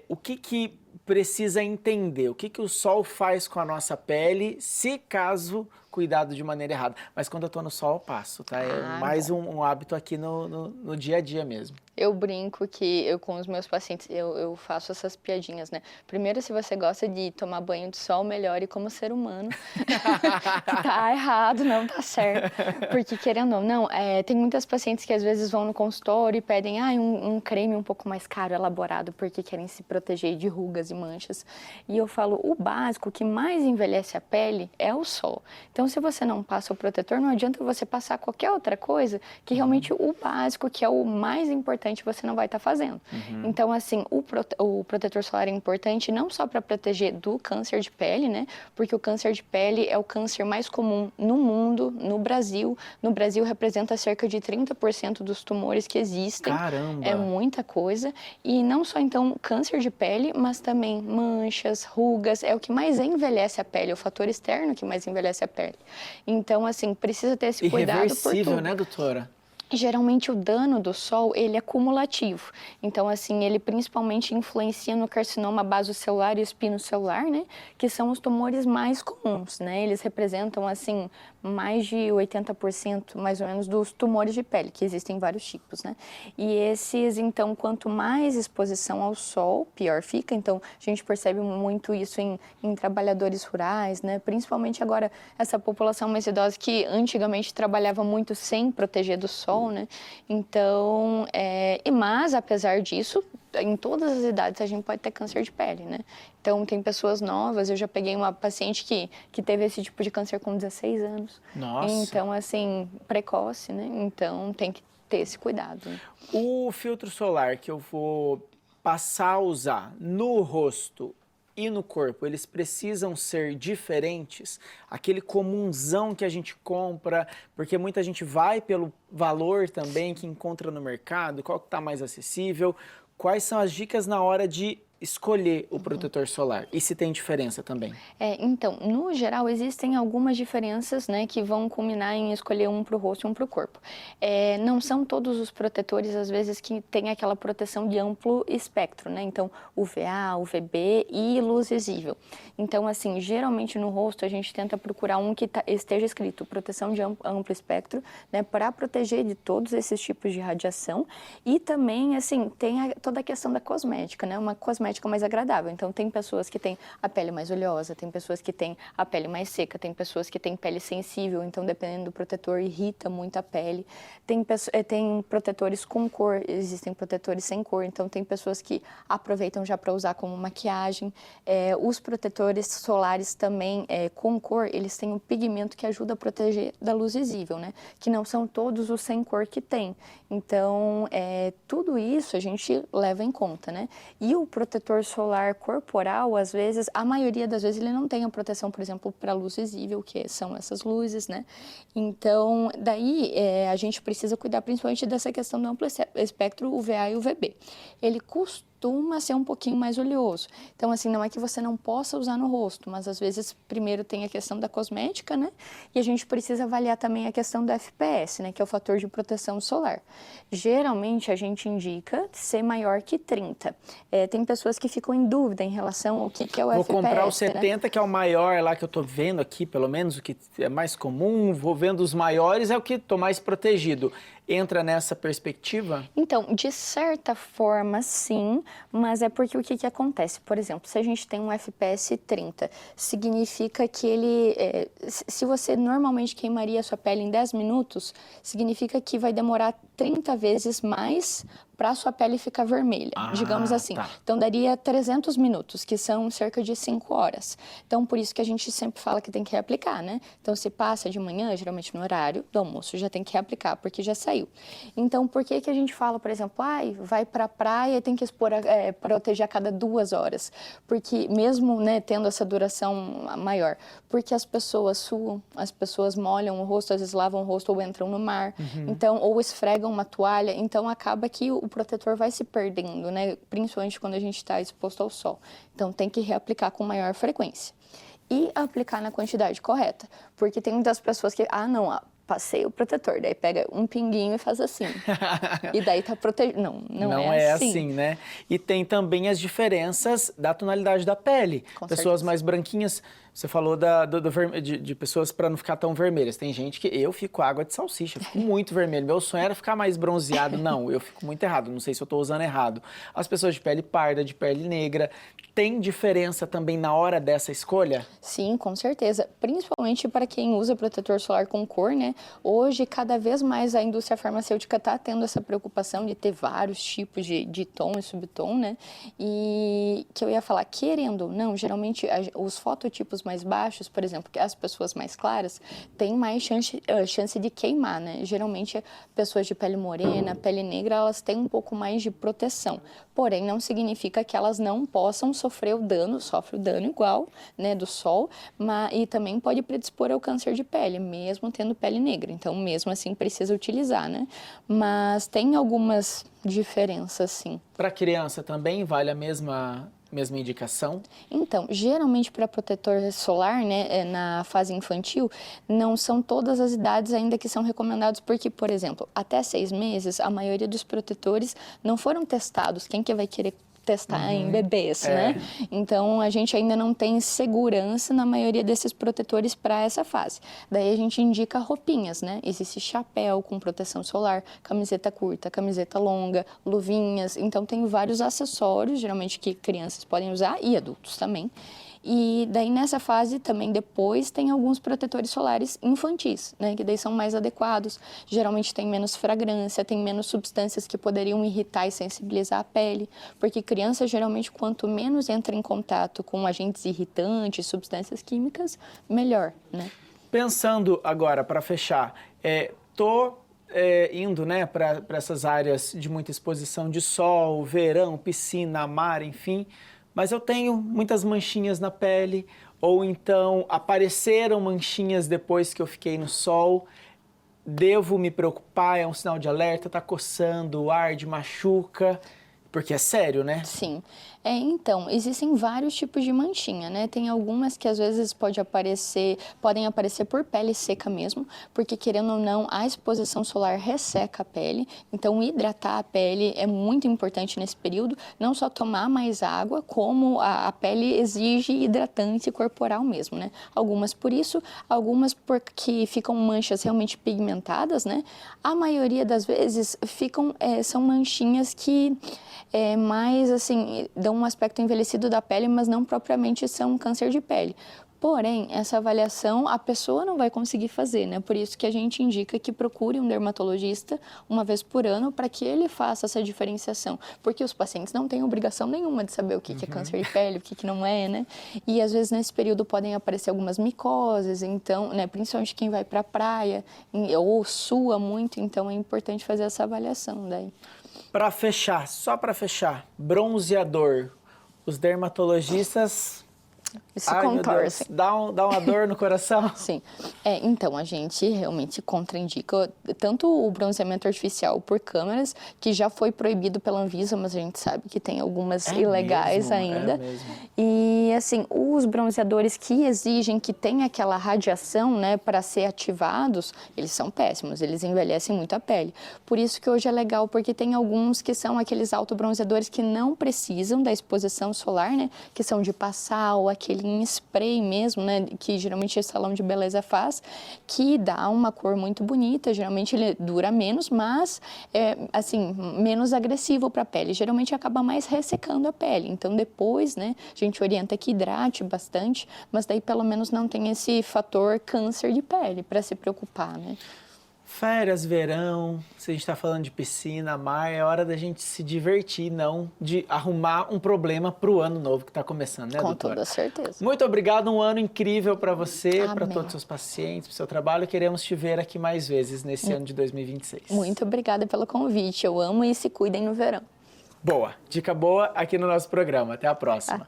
o que precisa entender? O que o sol faz com a nossa pele, se caso cuidado de maneira errada? Mas quando eu tô no sol, eu passo, tá? É mais um hábito aqui no dia a dia mesmo. Eu brinco que com os meus pacientes, eu faço essas piadinhas, né? Primeiro, se você gosta de tomar banho de sol, melhore como ser humano. Que tá errado, não tá certo. Porque, querendo ou não, tem muitas pacientes que às vezes vão no consultório e pedem um creme um pouco mais caro, elaborado, porque querem se proteger de rugas e manchas. E eu falo, o básico que mais envelhece a pele é o sol. Então, se você não passa o protetor, não adianta você passar qualquer outra coisa, que realmente o básico, que é o mais importante, você não vai estar fazendo. Então, assim, o protetor solar é importante não só para proteger do câncer de pele, né? Porque o câncer de pele é o câncer mais comum no mundo, no Brasil. No Brasil, representa cerca de 30% dos tumores que existem. Caramba! É muita coisa. E não só, então, câncer de pele, mas também manchas, rugas, é o que mais envelhece a pele, é o fator externo que mais envelhece a pele. Então, assim, precisa ter esse cuidado por Irreversível, tudo. né, doutora? Geralmente o dano do sol, ele é cumulativo. Então, assim, ele principalmente influencia no carcinoma basocelular e espinocelular, né? Que são os tumores mais comuns, né? Eles representam, assim, mais de 80%, mais ou menos, dos tumores de pele, que existem vários tipos, né? E esses, então, quanto mais exposição ao sol, pior fica. Então, a gente percebe muito isso em trabalhadores rurais, né? Principalmente agora, essa população mais idosa que antigamente trabalhava muito sem proteger do sol, né? Então, mas apesar disso, em todas as idades a gente pode ter câncer de pele, né? Então, tem pessoas novas, eu já peguei uma paciente que teve esse tipo de câncer com 16 anos. Nossa! Então, assim, precoce, né? Então, tem que ter esse cuidado. Né? O filtro solar que eu vou passar a usar no rosto e no corpo, eles precisam ser diferentes? Aquele comunzão que a gente compra, porque muita gente vai pelo valor também que encontra no mercado, qual que está mais acessível? Quais são as dicas na hora de escolher o protetor solar? E se tem diferença também? Então, no geral, existem algumas diferenças, né, que vão culminar em escolher um para o rosto e um para o corpo. Não são todos os protetores, às vezes, que têm aquela proteção de amplo espectro, né? Então, UVA, UVB e luz visível. Então, assim, geralmente no rosto a gente tenta procurar um que esteja escrito proteção de amplo espectro, né, para proteger de todos esses tipos de radiação. E também, assim, tem toda a questão da cosmética, né? Uma cosmética mais agradável. Então, tem pessoas que têm a pele mais oleosa, tem pessoas que têm a pele mais seca, tem pessoas que têm pele sensível, então, dependendo do protetor, irrita muito a pele. Tem protetores com cor, existem protetores sem cor, então, tem pessoas que aproveitam já para usar como maquiagem. Os protetores solares também com cor, eles têm um pigmento que ajuda a proteger da luz visível, né? Que não são todos os sem cor que tem. Então, tudo isso a gente leva em conta, né? E o protetor solar corporal, às vezes, a maioria das vezes, ele não tem a proteção, por exemplo, para a luz visível, que são essas luzes, né? Então, daí, a gente precisa cuidar principalmente dessa questão do amplo espectro UVA e UVB. Ele costuma ser um pouquinho mais oleoso. Então, assim, não é que você não possa usar no rosto, mas às vezes, primeiro tem a questão da cosmética, né? E a gente precisa avaliar também a questão do FPS, né? Que é o fator de proteção solar. Geralmente, a gente indica ser maior que 30. Tem pessoas que ficam em dúvida em relação ao que é o FPS. Vou comprar o 70, né? Que é o maior lá que eu tô vendo aqui, pelo menos o que é mais comum. Vou vendo os maiores, é o que tô mais protegido. entra nessa perspectiva? Então, de certa forma, sim, mas é porque o que acontece? Por exemplo, se a gente tem um FPS 30, significa que ele, se você normalmente queimaria a sua pele em 10 minutos, significa que vai demorar 30 vezes mais para a sua pele ficar vermelha, digamos assim. Tá. Então, daria 300 minutos, que são cerca de 5 horas. Então, por isso que a gente sempre fala que tem que reaplicar, né? Então, se passa de manhã, geralmente no horário do almoço, já tem que reaplicar, porque já saiu. Então, por que a gente fala, por exemplo, vai para a praia e tem que proteger a cada 2 horas? Porque mesmo, né, tendo essa duração maior, porque as pessoas suam, as pessoas molham o rosto, às vezes lavam o rosto ou entram no mar, então, ou esfregam uma toalha, então acaba que o protetor vai se perdendo, né? Principalmente quando a gente está exposto ao sol. Então, tem que reaplicar com maior frequência. E aplicar na quantidade correta. Porque tem muitas pessoas que, passei o protetor, daí pega um pinguinho e faz assim. E daí tá protegido. Não é assim, né? E tem também as diferenças da tonalidade da pele. Com pessoas certeza. mais branquinhas, você falou de pessoas para não ficar tão vermelhas. Tem gente que eu fico água de salsicha, eu fico muito vermelho. Meu sonho era ficar mais bronzeado. Não, eu fico muito errado, não sei se eu tô usando errado. As pessoas de pele parda, de pele negra, tem diferença também na hora dessa escolha? Sim, com certeza. Principalmente para quem usa protetor solar com cor, né? Hoje, cada vez mais a indústria farmacêutica está tendo essa preocupação de ter vários tipos de tom e subtom, né? E que eu ia falar, querendo ou não, geralmente os fototipos mais baixos, por exemplo, que as pessoas mais claras, têm mais chance de queimar, né? Geralmente, pessoas de pele morena, pele negra, elas têm um pouco mais de proteção. Porém, não significa que elas não possam sofrer o dano, sofre o dano igual, né, do sol, e também pode predispor ao câncer de pele, mesmo tendo pele negra. Então, mesmo assim, precisa utilizar, né? Mas tem algumas diferenças, sim. Para criança também vale a mesma indicação? Então, geralmente para protetor solar, né, na fase infantil, não são todas as idades ainda que são recomendados, porque, por exemplo, até 6 meses, a maioria dos protetores não foram testados. Quem que vai querer testar em bebês, né? Então, a gente ainda não tem segurança na maioria desses protetores para essa fase. Daí, a gente indica roupinhas, né? Existe chapéu com proteção solar, camiseta curta, camiseta longa, luvinhas. Então, tem vários acessórios, geralmente, que crianças podem usar e adultos também. E daí, nessa fase, também depois, tem alguns protetores solares infantis, né? Que daí são mais adequados. Geralmente tem menos fragrância, tem menos substâncias que poderiam irritar e sensibilizar a pele. Porque criança, geralmente, quanto menos entra em contato com agentes irritantes, substâncias químicas, melhor, né? Pensando agora, para fechar, indo, né, para essas áreas de muita exposição de sol, verão, piscina, mar, enfim... Mas eu tenho muitas manchinhas na pele, ou então apareceram manchinhas depois que eu fiquei no sol. Devo me preocupar? É um sinal de alerta? Tá coçando, arde, machuca? Porque é sério, né? Sim. Então, existem vários tipos de manchinha, né? Tem algumas que às vezes podem aparecer por pele seca mesmo, porque querendo ou não, a exposição solar resseca a pele. Então, hidratar a pele é muito importante nesse período. Não só tomar mais água, como a pele exige hidratante corporal mesmo, né? Algumas por isso, algumas porque ficam manchas realmente pigmentadas, né? A maioria das vezes são manchinhas que mais assim, dão um aspecto envelhecido da pele, mas não propriamente são câncer de pele. Porém, essa avaliação a pessoa não vai conseguir fazer, né? Por isso que a gente indica que procure um dermatologista uma vez por ano para que ele faça essa diferenciação. Porque os pacientes não têm obrigação nenhuma de saber o que é câncer de pele, o que não é, né? E às vezes nesse período podem aparecer algumas micoses, então, né? Principalmente quem vai para a praia ou sua muito, então é importante fazer essa avaliação daí. Para fechar, só para fechar, bronzeador, os dermatologistas... Se contorcem. Dá uma dor no coração? Sim. Então, a gente realmente contraindica tanto o bronzeamento artificial por câmeras, que já foi proibido pela Anvisa, mas a gente sabe que tem algumas ilegais ainda. E, assim, os bronzeadores que exigem que tenha aquela radiação, né, para ser ativados, eles são péssimos, eles envelhecem muito a pele. Por isso que hoje é legal, porque tem alguns que são aqueles autobronzeadores que não precisam da exposição solar, né, que são de passar ou aquele em spray mesmo, né, que geralmente o salão de beleza faz, que dá uma cor muito bonita, geralmente ele dura menos, mas é, assim, menos agressivo para a pele, geralmente acaba mais ressecando a pele, então depois, né, a gente orienta que hidrate bastante, mas daí pelo menos não tem esse fator câncer de pele para se preocupar, né. Férias, verão, se a gente está falando de piscina, mar, é hora da gente se divertir, não de arrumar um problema para o ano novo que está começando, né, Com doutora? toda certeza. Muito obrigado, um ano incrível para você, para Amém. todos os seus pacientes, para o seu trabalho. Queremos te ver aqui mais vezes nesse ano de 2026. Muito obrigada pelo convite, eu amo e se cuidem no verão. Boa, dica boa aqui no nosso programa. Até a próxima.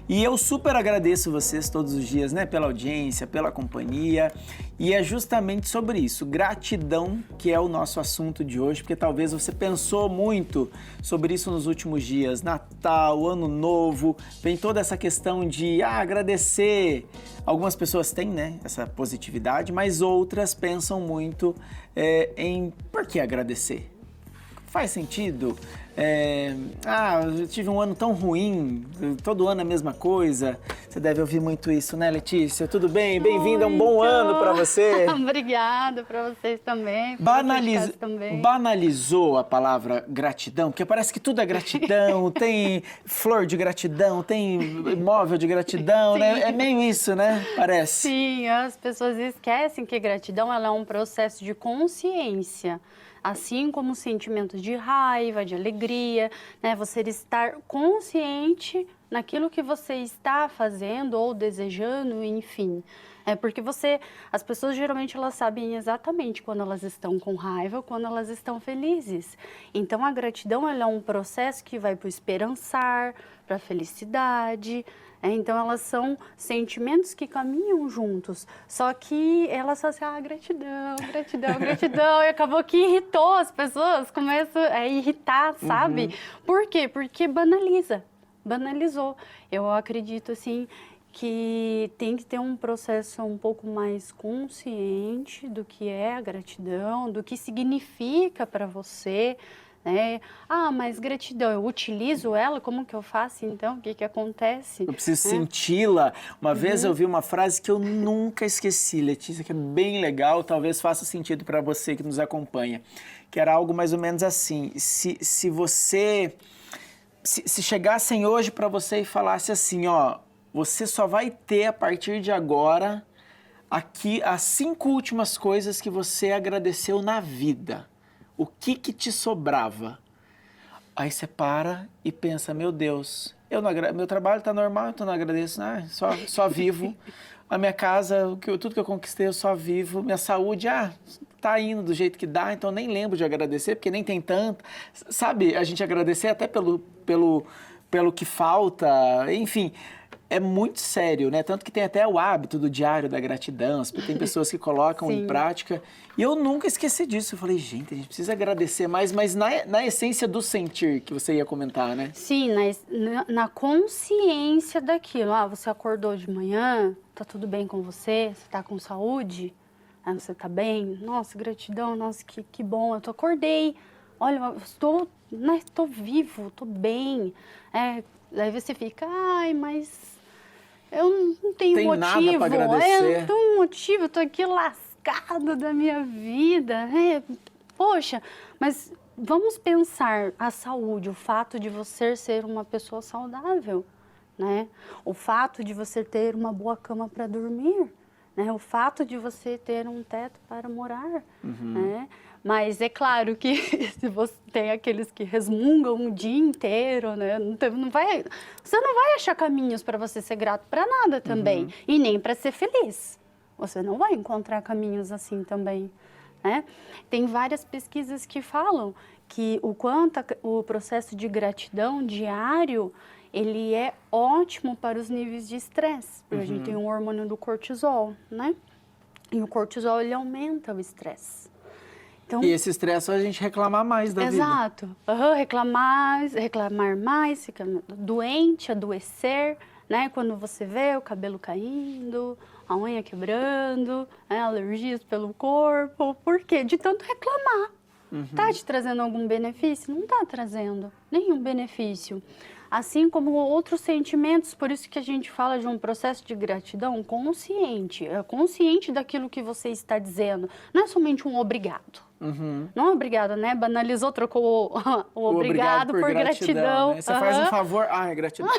E eu super agradeço vocês todos os dias, né, pela audiência, pela companhia. E é justamente sobre isso, gratidão, que é o nosso assunto de hoje, porque talvez você pensou muito sobre isso nos últimos dias. Natal, Ano Novo, vem toda essa questão de agradecer. Algumas pessoas têm, né, essa positividade, mas outras pensam muito em por que agradecer? Faz sentido? Eu tive um ano tão ruim, todo ano a mesma coisa. Você deve ouvir muito isso, né, Letícia? Tudo bem? Bem-vinda, um bom ano para você. Obrigada para vocês também. Banalizou a palavra gratidão, porque parece que tudo é gratidão, tem flor de gratidão, tem móvel de gratidão, né? É meio isso, né? Parece. Sim, as pessoas esquecem que gratidão ela é um processo de consciência. Assim como sentimentos de raiva, de alegria, né? Você estar consciente naquilo que você está fazendo ou desejando, enfim. Porque as pessoas geralmente elas sabem exatamente quando elas estão com raiva ou quando elas estão felizes. Então a gratidão ela é um processo que vai para o esperançar, para a felicidade. Então, elas são sentimentos que caminham juntos, só que elas só assim, gratidão, gratidão, gratidão, e acabou que irritou as pessoas, começam a irritar, sabe? Uhum. Por quê? Porque banalizou. Eu acredito, assim, que tem que ter um processo um pouco mais consciente do que é a gratidão, do que significa para você, né? Mas gratidão, eu utilizo ela, como que eu faço então? O que que acontece? Eu preciso senti-la. Uma vez eu vi uma frase que eu nunca esqueci, Letícia, que é bem legal, talvez faça sentido para você que nos acompanha, que era algo mais ou menos assim, se chegassem hoje para você e falasse assim, você só vai ter a partir de agora aqui as 5 últimas coisas que você agradeceu na vida. O que te sobrava? Aí você para e pensa, meu Deus, meu trabalho está normal, então não agradeço, só vivo. A minha casa, tudo que eu conquistei, eu só vivo. Minha saúde, tá indo do jeito que dá, então nem lembro de agradecer, porque nem tem tanto. Sabe, a gente agradecer até pelo que falta, enfim. É muito sério, né? Tanto que tem até o hábito do diário da gratidão, tem pessoas que colocam em prática. E eu nunca esqueci disso. Eu falei, gente, a gente precisa agradecer mais, mas na essência do sentir que você ia comentar, né? Sim, na consciência daquilo. Você acordou de manhã, tá tudo bem com você? Você tá com saúde? Você tá bem? Nossa, gratidão, nossa, que bom, eu acordei. Olha, eu estou vivo, estou bem. Daí você fica, mas... eu não tenho motivo, nada pra agradecer. Eu não tenho motivo, eu tô aqui lascado da minha vida. Poxa, mas vamos pensar a saúde, o fato de você ser uma pessoa saudável, né? O fato de você ter uma boa cama para dormir, né? O fato de você ter um teto para morar, né? Mas é claro que se você tem aqueles que resmungam o dia inteiro, né? Você não vai achar caminhos para você ser grato para nada também. E nem para ser feliz. Você não vai encontrar caminhos assim também, né? Tem várias pesquisas que falam que o processo de gratidão diário, ele é ótimo para os níveis de estresse. Porque a gente tem um hormônio do cortisol, né? E o cortisol, ele aumenta o estresse. Então, e esse estresse faz a gente reclamar mais da vida. Exato. Reclamar mais, ficar doente, adoecer, né? Quando você vê o cabelo caindo, a unha quebrando, alergias pelo corpo. Por quê? De tanto reclamar. Tá te trazendo algum benefício? Não tá trazendo nenhum benefício. assim como outros sentimentos. Por isso que a gente fala de um processo de gratidão consciente, consciente daquilo que você está dizendo. Não é somente um obrigado. Não é obrigado, né? Banalizou, trocou o obrigado por gratidão. Né? Você faz um favor, é gratidão.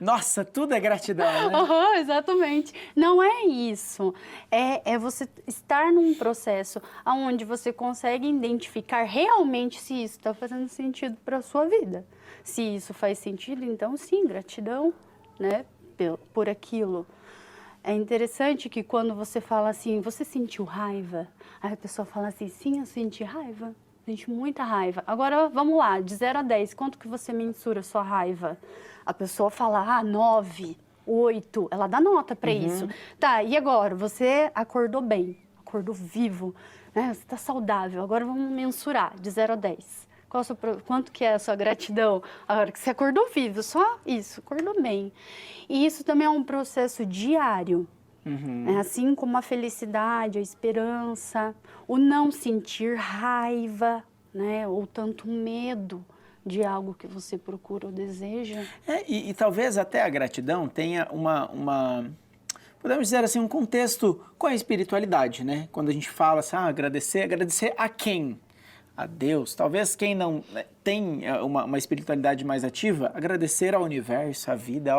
Nossa, tudo é gratidão, né? Exatamente. Não é isso. É você estar num processo onde você consegue identificar realmente se isso está fazendo sentido para a sua vida. Se isso faz sentido, então sim, gratidão, né? Por aquilo. É interessante que quando você fala assim, você sentiu raiva? Aí a pessoa fala assim, sim, eu senti raiva. Senti muita raiva. Agora, vamos lá, de 0 a 10, quanto que você mensura a sua raiva? A pessoa fala, 9, 8, ela dá nota para isso. Tá, e agora? Você acordou bem, acordou vivo, né? Você está saudável. Agora vamos mensurar, de 0 a 10. Quanto que é a sua gratidão? Agora que você acordou vivo, só isso, acordou bem. E isso também é um processo diário. Assim como a felicidade, a esperança, o não sentir raiva, né? Ou tanto medo de algo que você procura ou deseja. E talvez até a gratidão tenha podemos dizer assim, um contexto com a espiritualidade, né? Quando a gente fala assim, agradecer a quem? A Deus. Talvez quem não tem uma espiritualidade mais ativa, agradecer ao universo, à vida,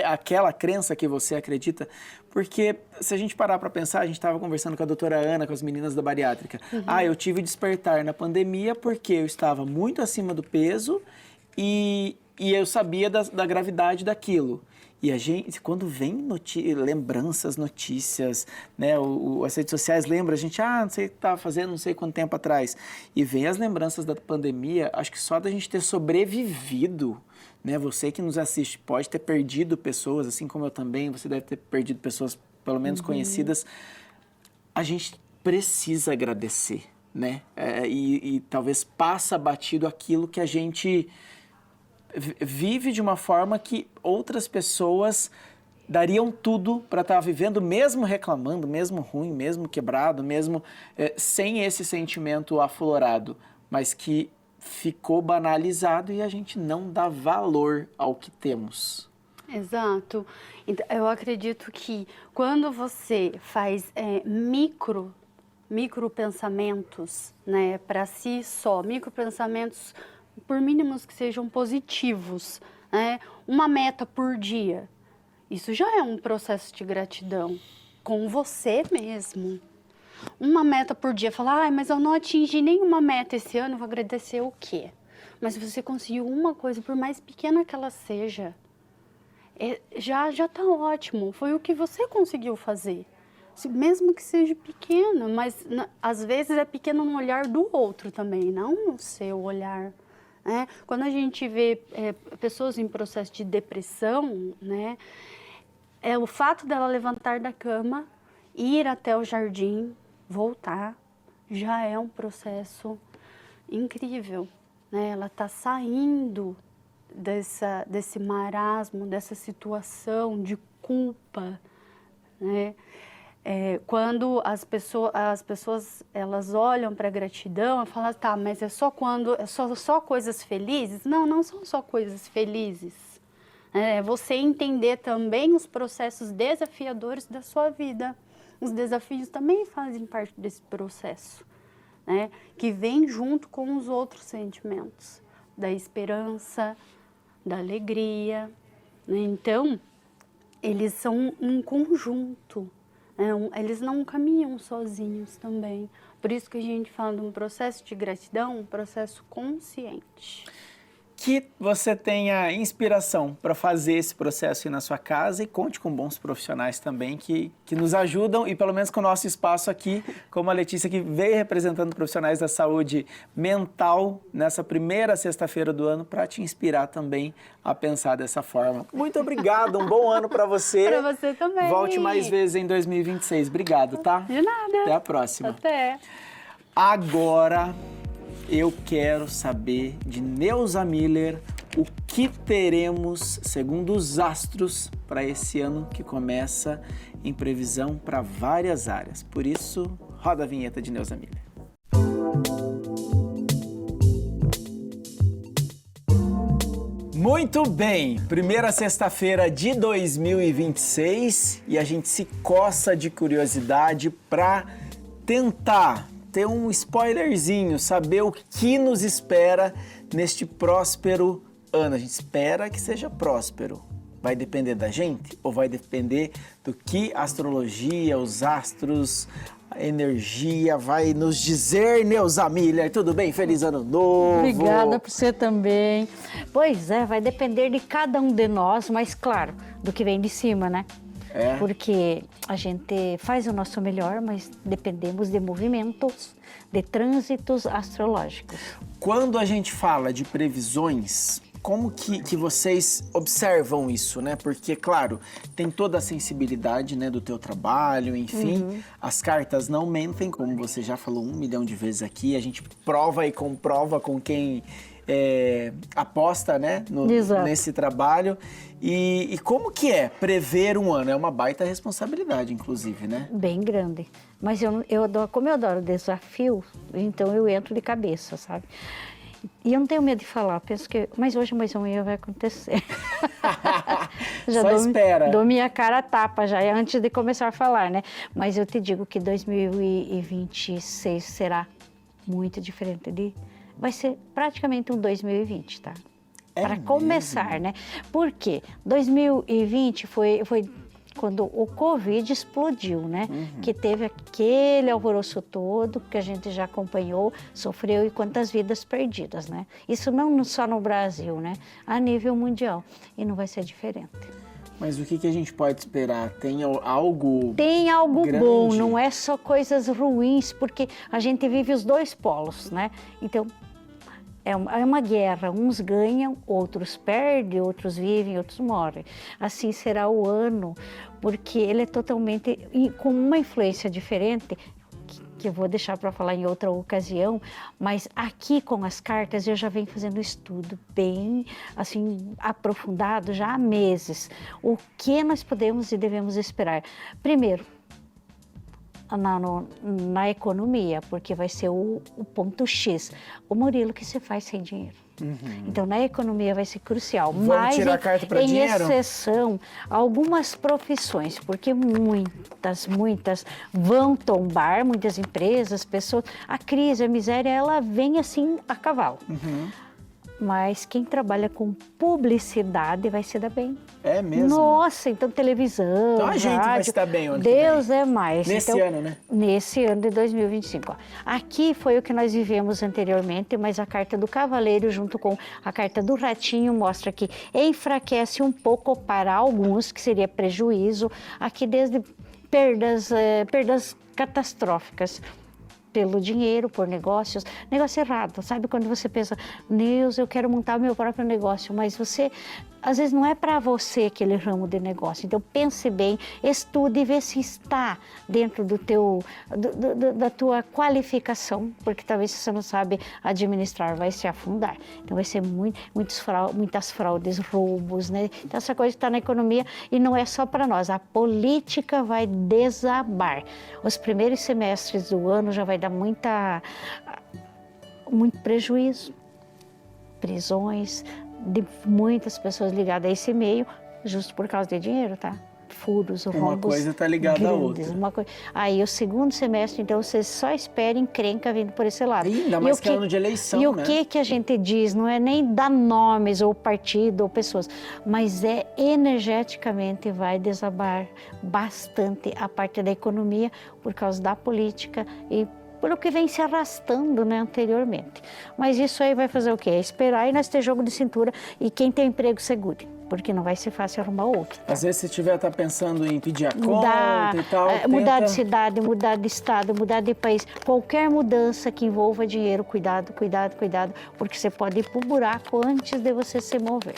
aquela crença que você acredita. Porque se a gente parar para pensar, a gente estava conversando com a doutora Ana, com as meninas da bariátrica. Eu tive despertar na pandemia porque eu estava muito acima do peso e eu sabia da gravidade daquilo. E a gente, quando vem lembranças, notícias, né, as redes sociais lembram a gente, não sei o que estava fazendo, não sei quanto tempo atrás. E vem as lembranças da pandemia, acho que só da gente ter sobrevivido, né, você que nos assiste pode ter perdido pessoas, assim como eu também, você deve ter perdido pessoas pelo menos conhecidas. A gente precisa agradecer, né, e talvez passa batido aquilo que a gente vive de uma forma que outras pessoas dariam tudo para estar vivendo, mesmo reclamando, mesmo ruim, mesmo quebrado, mesmo sem esse sentimento aflorado, mas que ficou banalizado e a gente não dá valor ao que temos. Exato. Então, eu acredito que quando você faz micro pensamentos, né, para si só, micro pensamentos, por mínimos que sejam positivos, né? Uma meta por dia, isso já é um processo de gratidão com você mesmo. Uma meta por dia, falar, mas eu não atingi nenhuma meta esse ano, vou agradecer o quê? Mas se você conseguiu uma coisa, por mais pequena que ela seja, já está ótimo, foi o que você conseguiu fazer. Mesmo que seja pequeno, mas às vezes é pequeno no olhar do outro também, não no seu olhar. Quando a gente vê pessoas em processo de depressão, né, o fato dela levantar da cama, ir até o jardim, voltar, já é um processo incrível, né? Ela está saindo desse marasmo, dessa situação de culpa, né? Quando as pessoas elas olham para a gratidão e falam, tá, mas é só coisas felizes? Não são só coisas felizes. Você entender também os processos desafiadores da sua vida. Os desafios também fazem parte desse processo, né? Que vem junto com os outros sentimentos, da esperança, da alegria, né? Então, eles são um conjunto. Eles não caminham sozinhos também. Por isso que a gente fala de um processo de gratidão, um processo consciente. Que você tenha inspiração para fazer esse processo aí na sua casa e conte com bons profissionais também que nos ajudam e pelo menos com o nosso espaço aqui, como a Letícia que veio representando profissionais da saúde mental nessa primeira sexta-feira do ano para te inspirar também a pensar dessa forma. Muito obrigado, um bom ano para você. Para você também. Volte mais vezes em 2026. Obrigado, tá? De nada. Até a próxima. Até. Agora eu quero saber de Neuza Miller o que teremos, segundo os astros, para esse ano que começa em previsão para várias áreas. Por isso, roda a vinheta de Neuza Miller. Muito bem, primeira sexta-feira de 2026 e a gente se coça de curiosidade para tentar ter um spoilerzinho, saber o que nos espera neste próspero ano. A gente espera que seja próspero. Vai depender da gente ou vai depender do que a astrologia, os astros, a energia vai nos dizer, Neuza Miller? Tudo bem? Feliz ano novo! Obrigada por você também. Pois é, vai depender de cada um de nós, mas claro, do que vem de cima, né? Porque a gente faz o nosso melhor, mas dependemos de movimentos, de trânsitos astrológicos. Quando a gente fala de previsões, como que vocês observam isso, né? Porque, claro, tem toda a sensibilidade, né, do teu trabalho, enfim. As cartas não mentem, como você já falou 1 milhão de vezes aqui. A gente prova e comprova com quem aposta, né, nesse trabalho. E como que é prever um ano? É uma baita responsabilidade, inclusive, né? Bem grande. Mas como eu adoro desafio, então eu entro de cabeça, sabe? E eu não tenho medo de falar, penso que mas hoje, mas amanhã vai acontecer. Só espera. Dou minha cara a tapa já, antes de começar a falar, né? Mas eu te digo que 2026 será muito diferente vai ser praticamente um 2020, tá? Para começar, né? Por quê? 2020 foi quando o Covid explodiu, né? Que teve aquele alvoroço todo que a gente já acompanhou, sofreu e quantas vidas perdidas, né? Isso não só no Brasil, né? A nível mundial. E não vai ser diferente. Mas o que a gente pode esperar? Tem algo grande? Bom, não é só coisas ruins, porque a gente vive os dois polos, né? Então, é uma guerra, uns ganham, outros perdem, outros vivem, outros morrem. Assim será o ano, porque ele é totalmente, com uma influência diferente, que eu vou deixar para falar em outra ocasião, mas aqui com as cartas eu já venho fazendo um estudo bem assim aprofundado já há meses. O que nós podemos e devemos esperar? Primeiro, na economia, porque vai ser o ponto X, o Murilo que se faz sem dinheiro. Então, na economia vai ser crucial. Vamos tirar a carta para dinheiro? Em exceção, algumas profissões, porque muitas vão tombar, muitas empresas, pessoas. A crise, a miséria, ela vem assim a cavalo. Mas quem trabalha com publicidade vai se dar bem. É mesmo? Nossa, então televisão, então a gente rádio, vai se dar bem onde Deus é mais. Nesse então, ano, né? Nesse ano de 2025. Ó. Aqui foi o que nós vivemos anteriormente, mas a carta do cavaleiro junto com a carta do ratinho mostra que enfraquece um pouco para alguns, que seria prejuízo. Aqui desde perdas catastróficas. Pelo dinheiro, por negócios, negócio errado, sabe? Quando você pensa, Deus, eu quero montar meu próprio negócio, mas você, às vezes não é para você aquele ramo de negócio. Então pense bem, estude e vê se está dentro da tua qualificação, porque talvez se você não sabe administrar, vai se afundar. Então vai ser muitas fraudes, roubos, né? Então essa coisa está na economia e não é só para nós, a política vai desabar. Os primeiros semestres do ano já vai dar muito prejuízo, prisões de muitas pessoas ligadas a esse meio, justo por causa de dinheiro, tá? Furos, roubos. Uma coisa está ligada à outra. Aí o segundo semestre, então, você só espera encrenca vindo por esse lado. Ainda mais que é ano de eleição, né? E o que a gente diz, não é nem dar nomes ou partido ou pessoas, mas energeticamente vai desabar bastante a parte da economia por causa da política e pelo que vem se arrastando, né, anteriormente. Mas isso aí vai fazer o quê? É esperar e nós ter jogo de cintura e quem tem emprego segure, porque não vai ser fácil arrumar outro. Às vezes se tiver pensando em pedir a conta e tal... Mudar de cidade, mudar de estado, mudar de país. Qualquer mudança que envolva dinheiro, cuidado, porque você pode ir pro buraco antes de você se mover.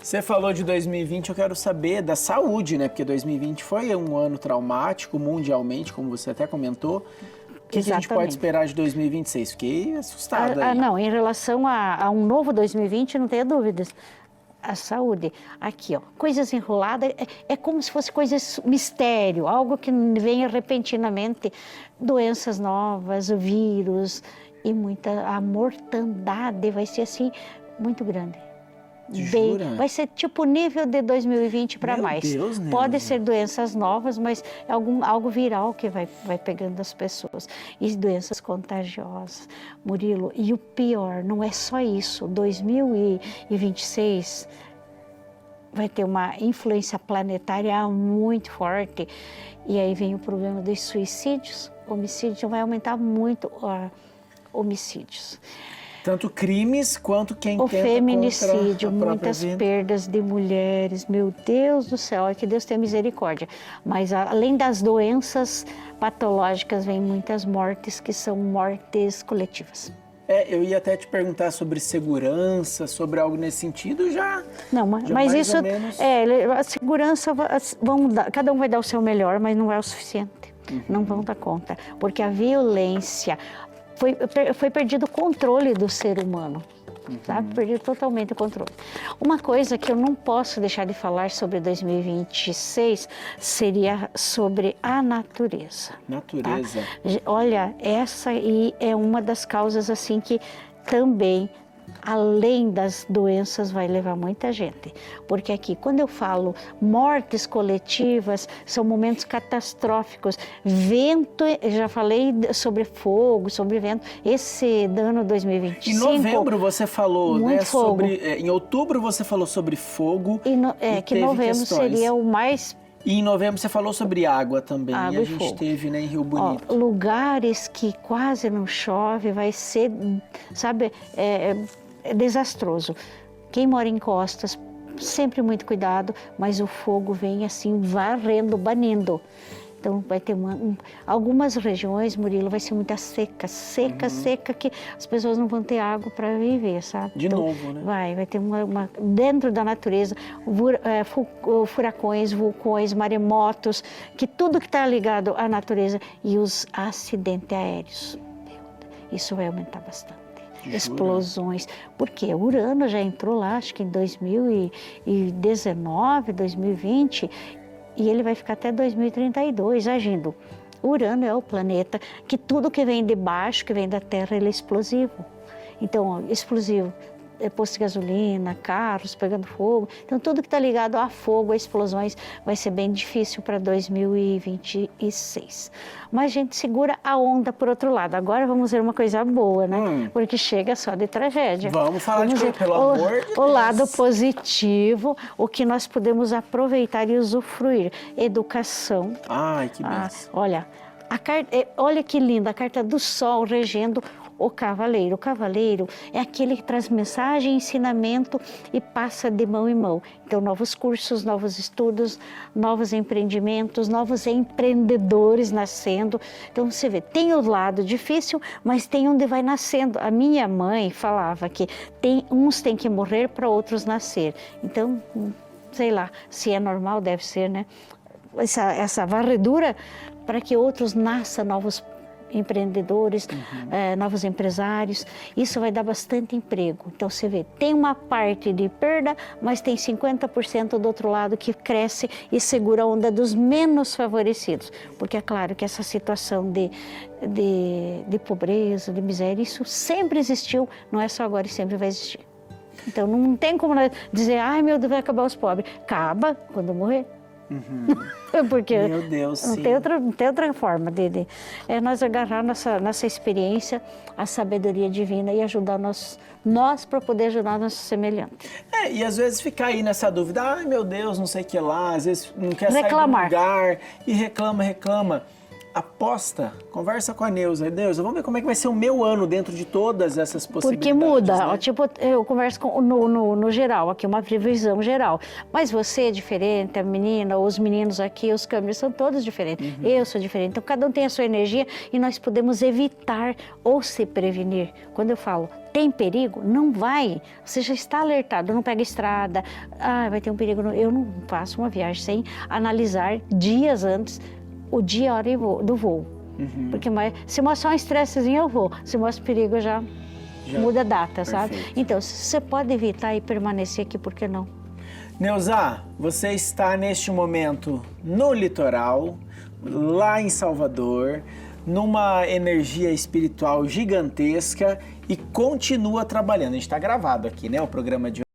Você falou de 2020, eu quero saber da saúde, né? Porque 2020 foi um ano traumático mundialmente, como você até comentou. O que a gente pode esperar de 2026? Fiquei assustado aí. Não, em relação a um novo 2020, não tenha dúvidas. A saúde, aqui, ó, coisas enroladas, é como se fosse coisas mistério, algo que venha repentinamente, doenças novas, vírus, e a mortandade vai ser assim, muito grande. Jura? Vai ser tipo nível de 2020 para Meu mais. Deus, Neuza. Pode ser doenças novas, mas é algo viral que vai pegando as pessoas. E doenças contagiosas. Murilo, e o pior, não é só isso. 2026 vai ter uma influência planetária muito forte. E aí vem o problema dos suicídios. Homicídio vai aumentar muito homicídios. Tanto crimes quanto quem o tenta feminicídio, contra a muitas vida. perdas de mulheres, meu Deus do céu, é que Deus tenha misericórdia. Mas além das doenças patológicas, vem muitas mortes que são mortes coletivas. Eu ia até te perguntar sobre segurança, sobre algo nesse sentido, já. Não, mas isso a segurança, cada um vai dar o seu melhor, mas não é o suficiente. Não vão dar conta, porque a violência foi perdido o controle do ser humano, sabe? Perdido totalmente o controle. Uma coisa que eu não posso deixar de falar sobre 2026 seria sobre a natureza. Natureza. Tá? Olha, essa aí é uma das causas assim que também, além das doenças, vai levar muita gente. Porque aqui, quando eu falo mortes coletivas, são momentos catastróficos. Vento, eu já falei sobre fogo, sobre vento. Esse ano 2025... Em novembro você falou, né, sobre... em outubro você falou sobre fogo. Que novembro seria o mais... E em novembro você falou sobre água também. Água e a e gente fogo. teve, né, em Rio Bonito. Lugares que quase não chove, vai ser, sabe, é desastroso. Quem mora em costas, sempre muito cuidado, mas o fogo vem assim, varrendo, banindo. Então vai ter algumas regiões, Murilo, vai ser muita seca, seca, que as pessoas não vão ter água para viver, sabe? De novo, né? Vai ter dentro da natureza, furacões, vulcões, maremotos, que tudo que está ligado à natureza e os acidentes aéreos. Isso vai aumentar bastante. Explosões, porque Urano já entrou lá, acho que em 2019, 2020, e ele vai ficar até 2032 agindo. Urano é o planeta que tudo que vem de baixo, que vem da Terra, ele é explosivo. Então, explosivo, posto de gasolina, carros pegando fogo. Então, tudo que está ligado a fogo, a explosões, vai ser bem difícil para 2026. Mas a gente segura a onda por outro lado. Agora vamos ver uma coisa boa, né? Porque chega só de tragédia. Vamos falar de coisa, pelo amor de Deus. O lado positivo, o que nós podemos aproveitar e usufruir. Educação. Ai, que benção. Olha, olha que linda, a carta do Sol regendo o cavaleiro. O cavaleiro é aquele que traz mensagem, ensinamento e passa de mão em mão. Então, novos cursos, novos estudos, novos empreendimentos, novos empreendedores nascendo. Então, você vê, tem o lado difícil, mas tem onde vai nascendo. A minha mãe falava que uns têm que morrer para outros nascer. Então, sei lá, se é normal, deve ser, né? Essa varredura para que outros nasçam novos empreendedores, novos empresários, isso vai dar bastante emprego. Então você vê, tem uma parte de perda, mas tem 50% do outro lado que cresce e segura a onda dos menos favorecidos. Porque é claro que essa situação de pobreza, de miséria, isso sempre existiu, não é só agora e sempre vai existir. Então não tem como dizer, ai meu Deus, vai acabar os pobres. Acaba quando morrer. Porque meu Deus, não tem outra forma de nós agarrar nossa experiência, a sabedoria divina e ajudar nós para poder ajudar nossos semelhantes. E às vezes ficar aí nessa dúvida, ai meu Deus, não sei o que lá, às vezes não quer sair do lugar e reclama. Aposta, conversa com a Neuza. Neuza, vamos ver como é que vai ser o meu ano dentro de todas essas possibilidades. Porque muda, né? Tipo, eu converso no geral, aqui uma previsão geral. Mas você é diferente, a menina, os meninos aqui, os câmeras são todos diferentes. Eu sou diferente, então cada um tem a sua energia e nós podemos evitar ou se prevenir. Quando eu falo, tem perigo? Não vai. Você já está alertado, não pega estrada, vai ter um perigo. Eu não faço uma viagem sem analisar dias antes o dia e a hora do voo. Porque se mostrar um estressezinho, eu vou. Se mostra perigo, já muda a data, sabe? Então, se você pode evitar e permanecer aqui, por que não? Neuza, você está neste momento no litoral, lá em Salvador, numa energia espiritual gigantesca e continua trabalhando. A gente está gravado aqui, né? O programa de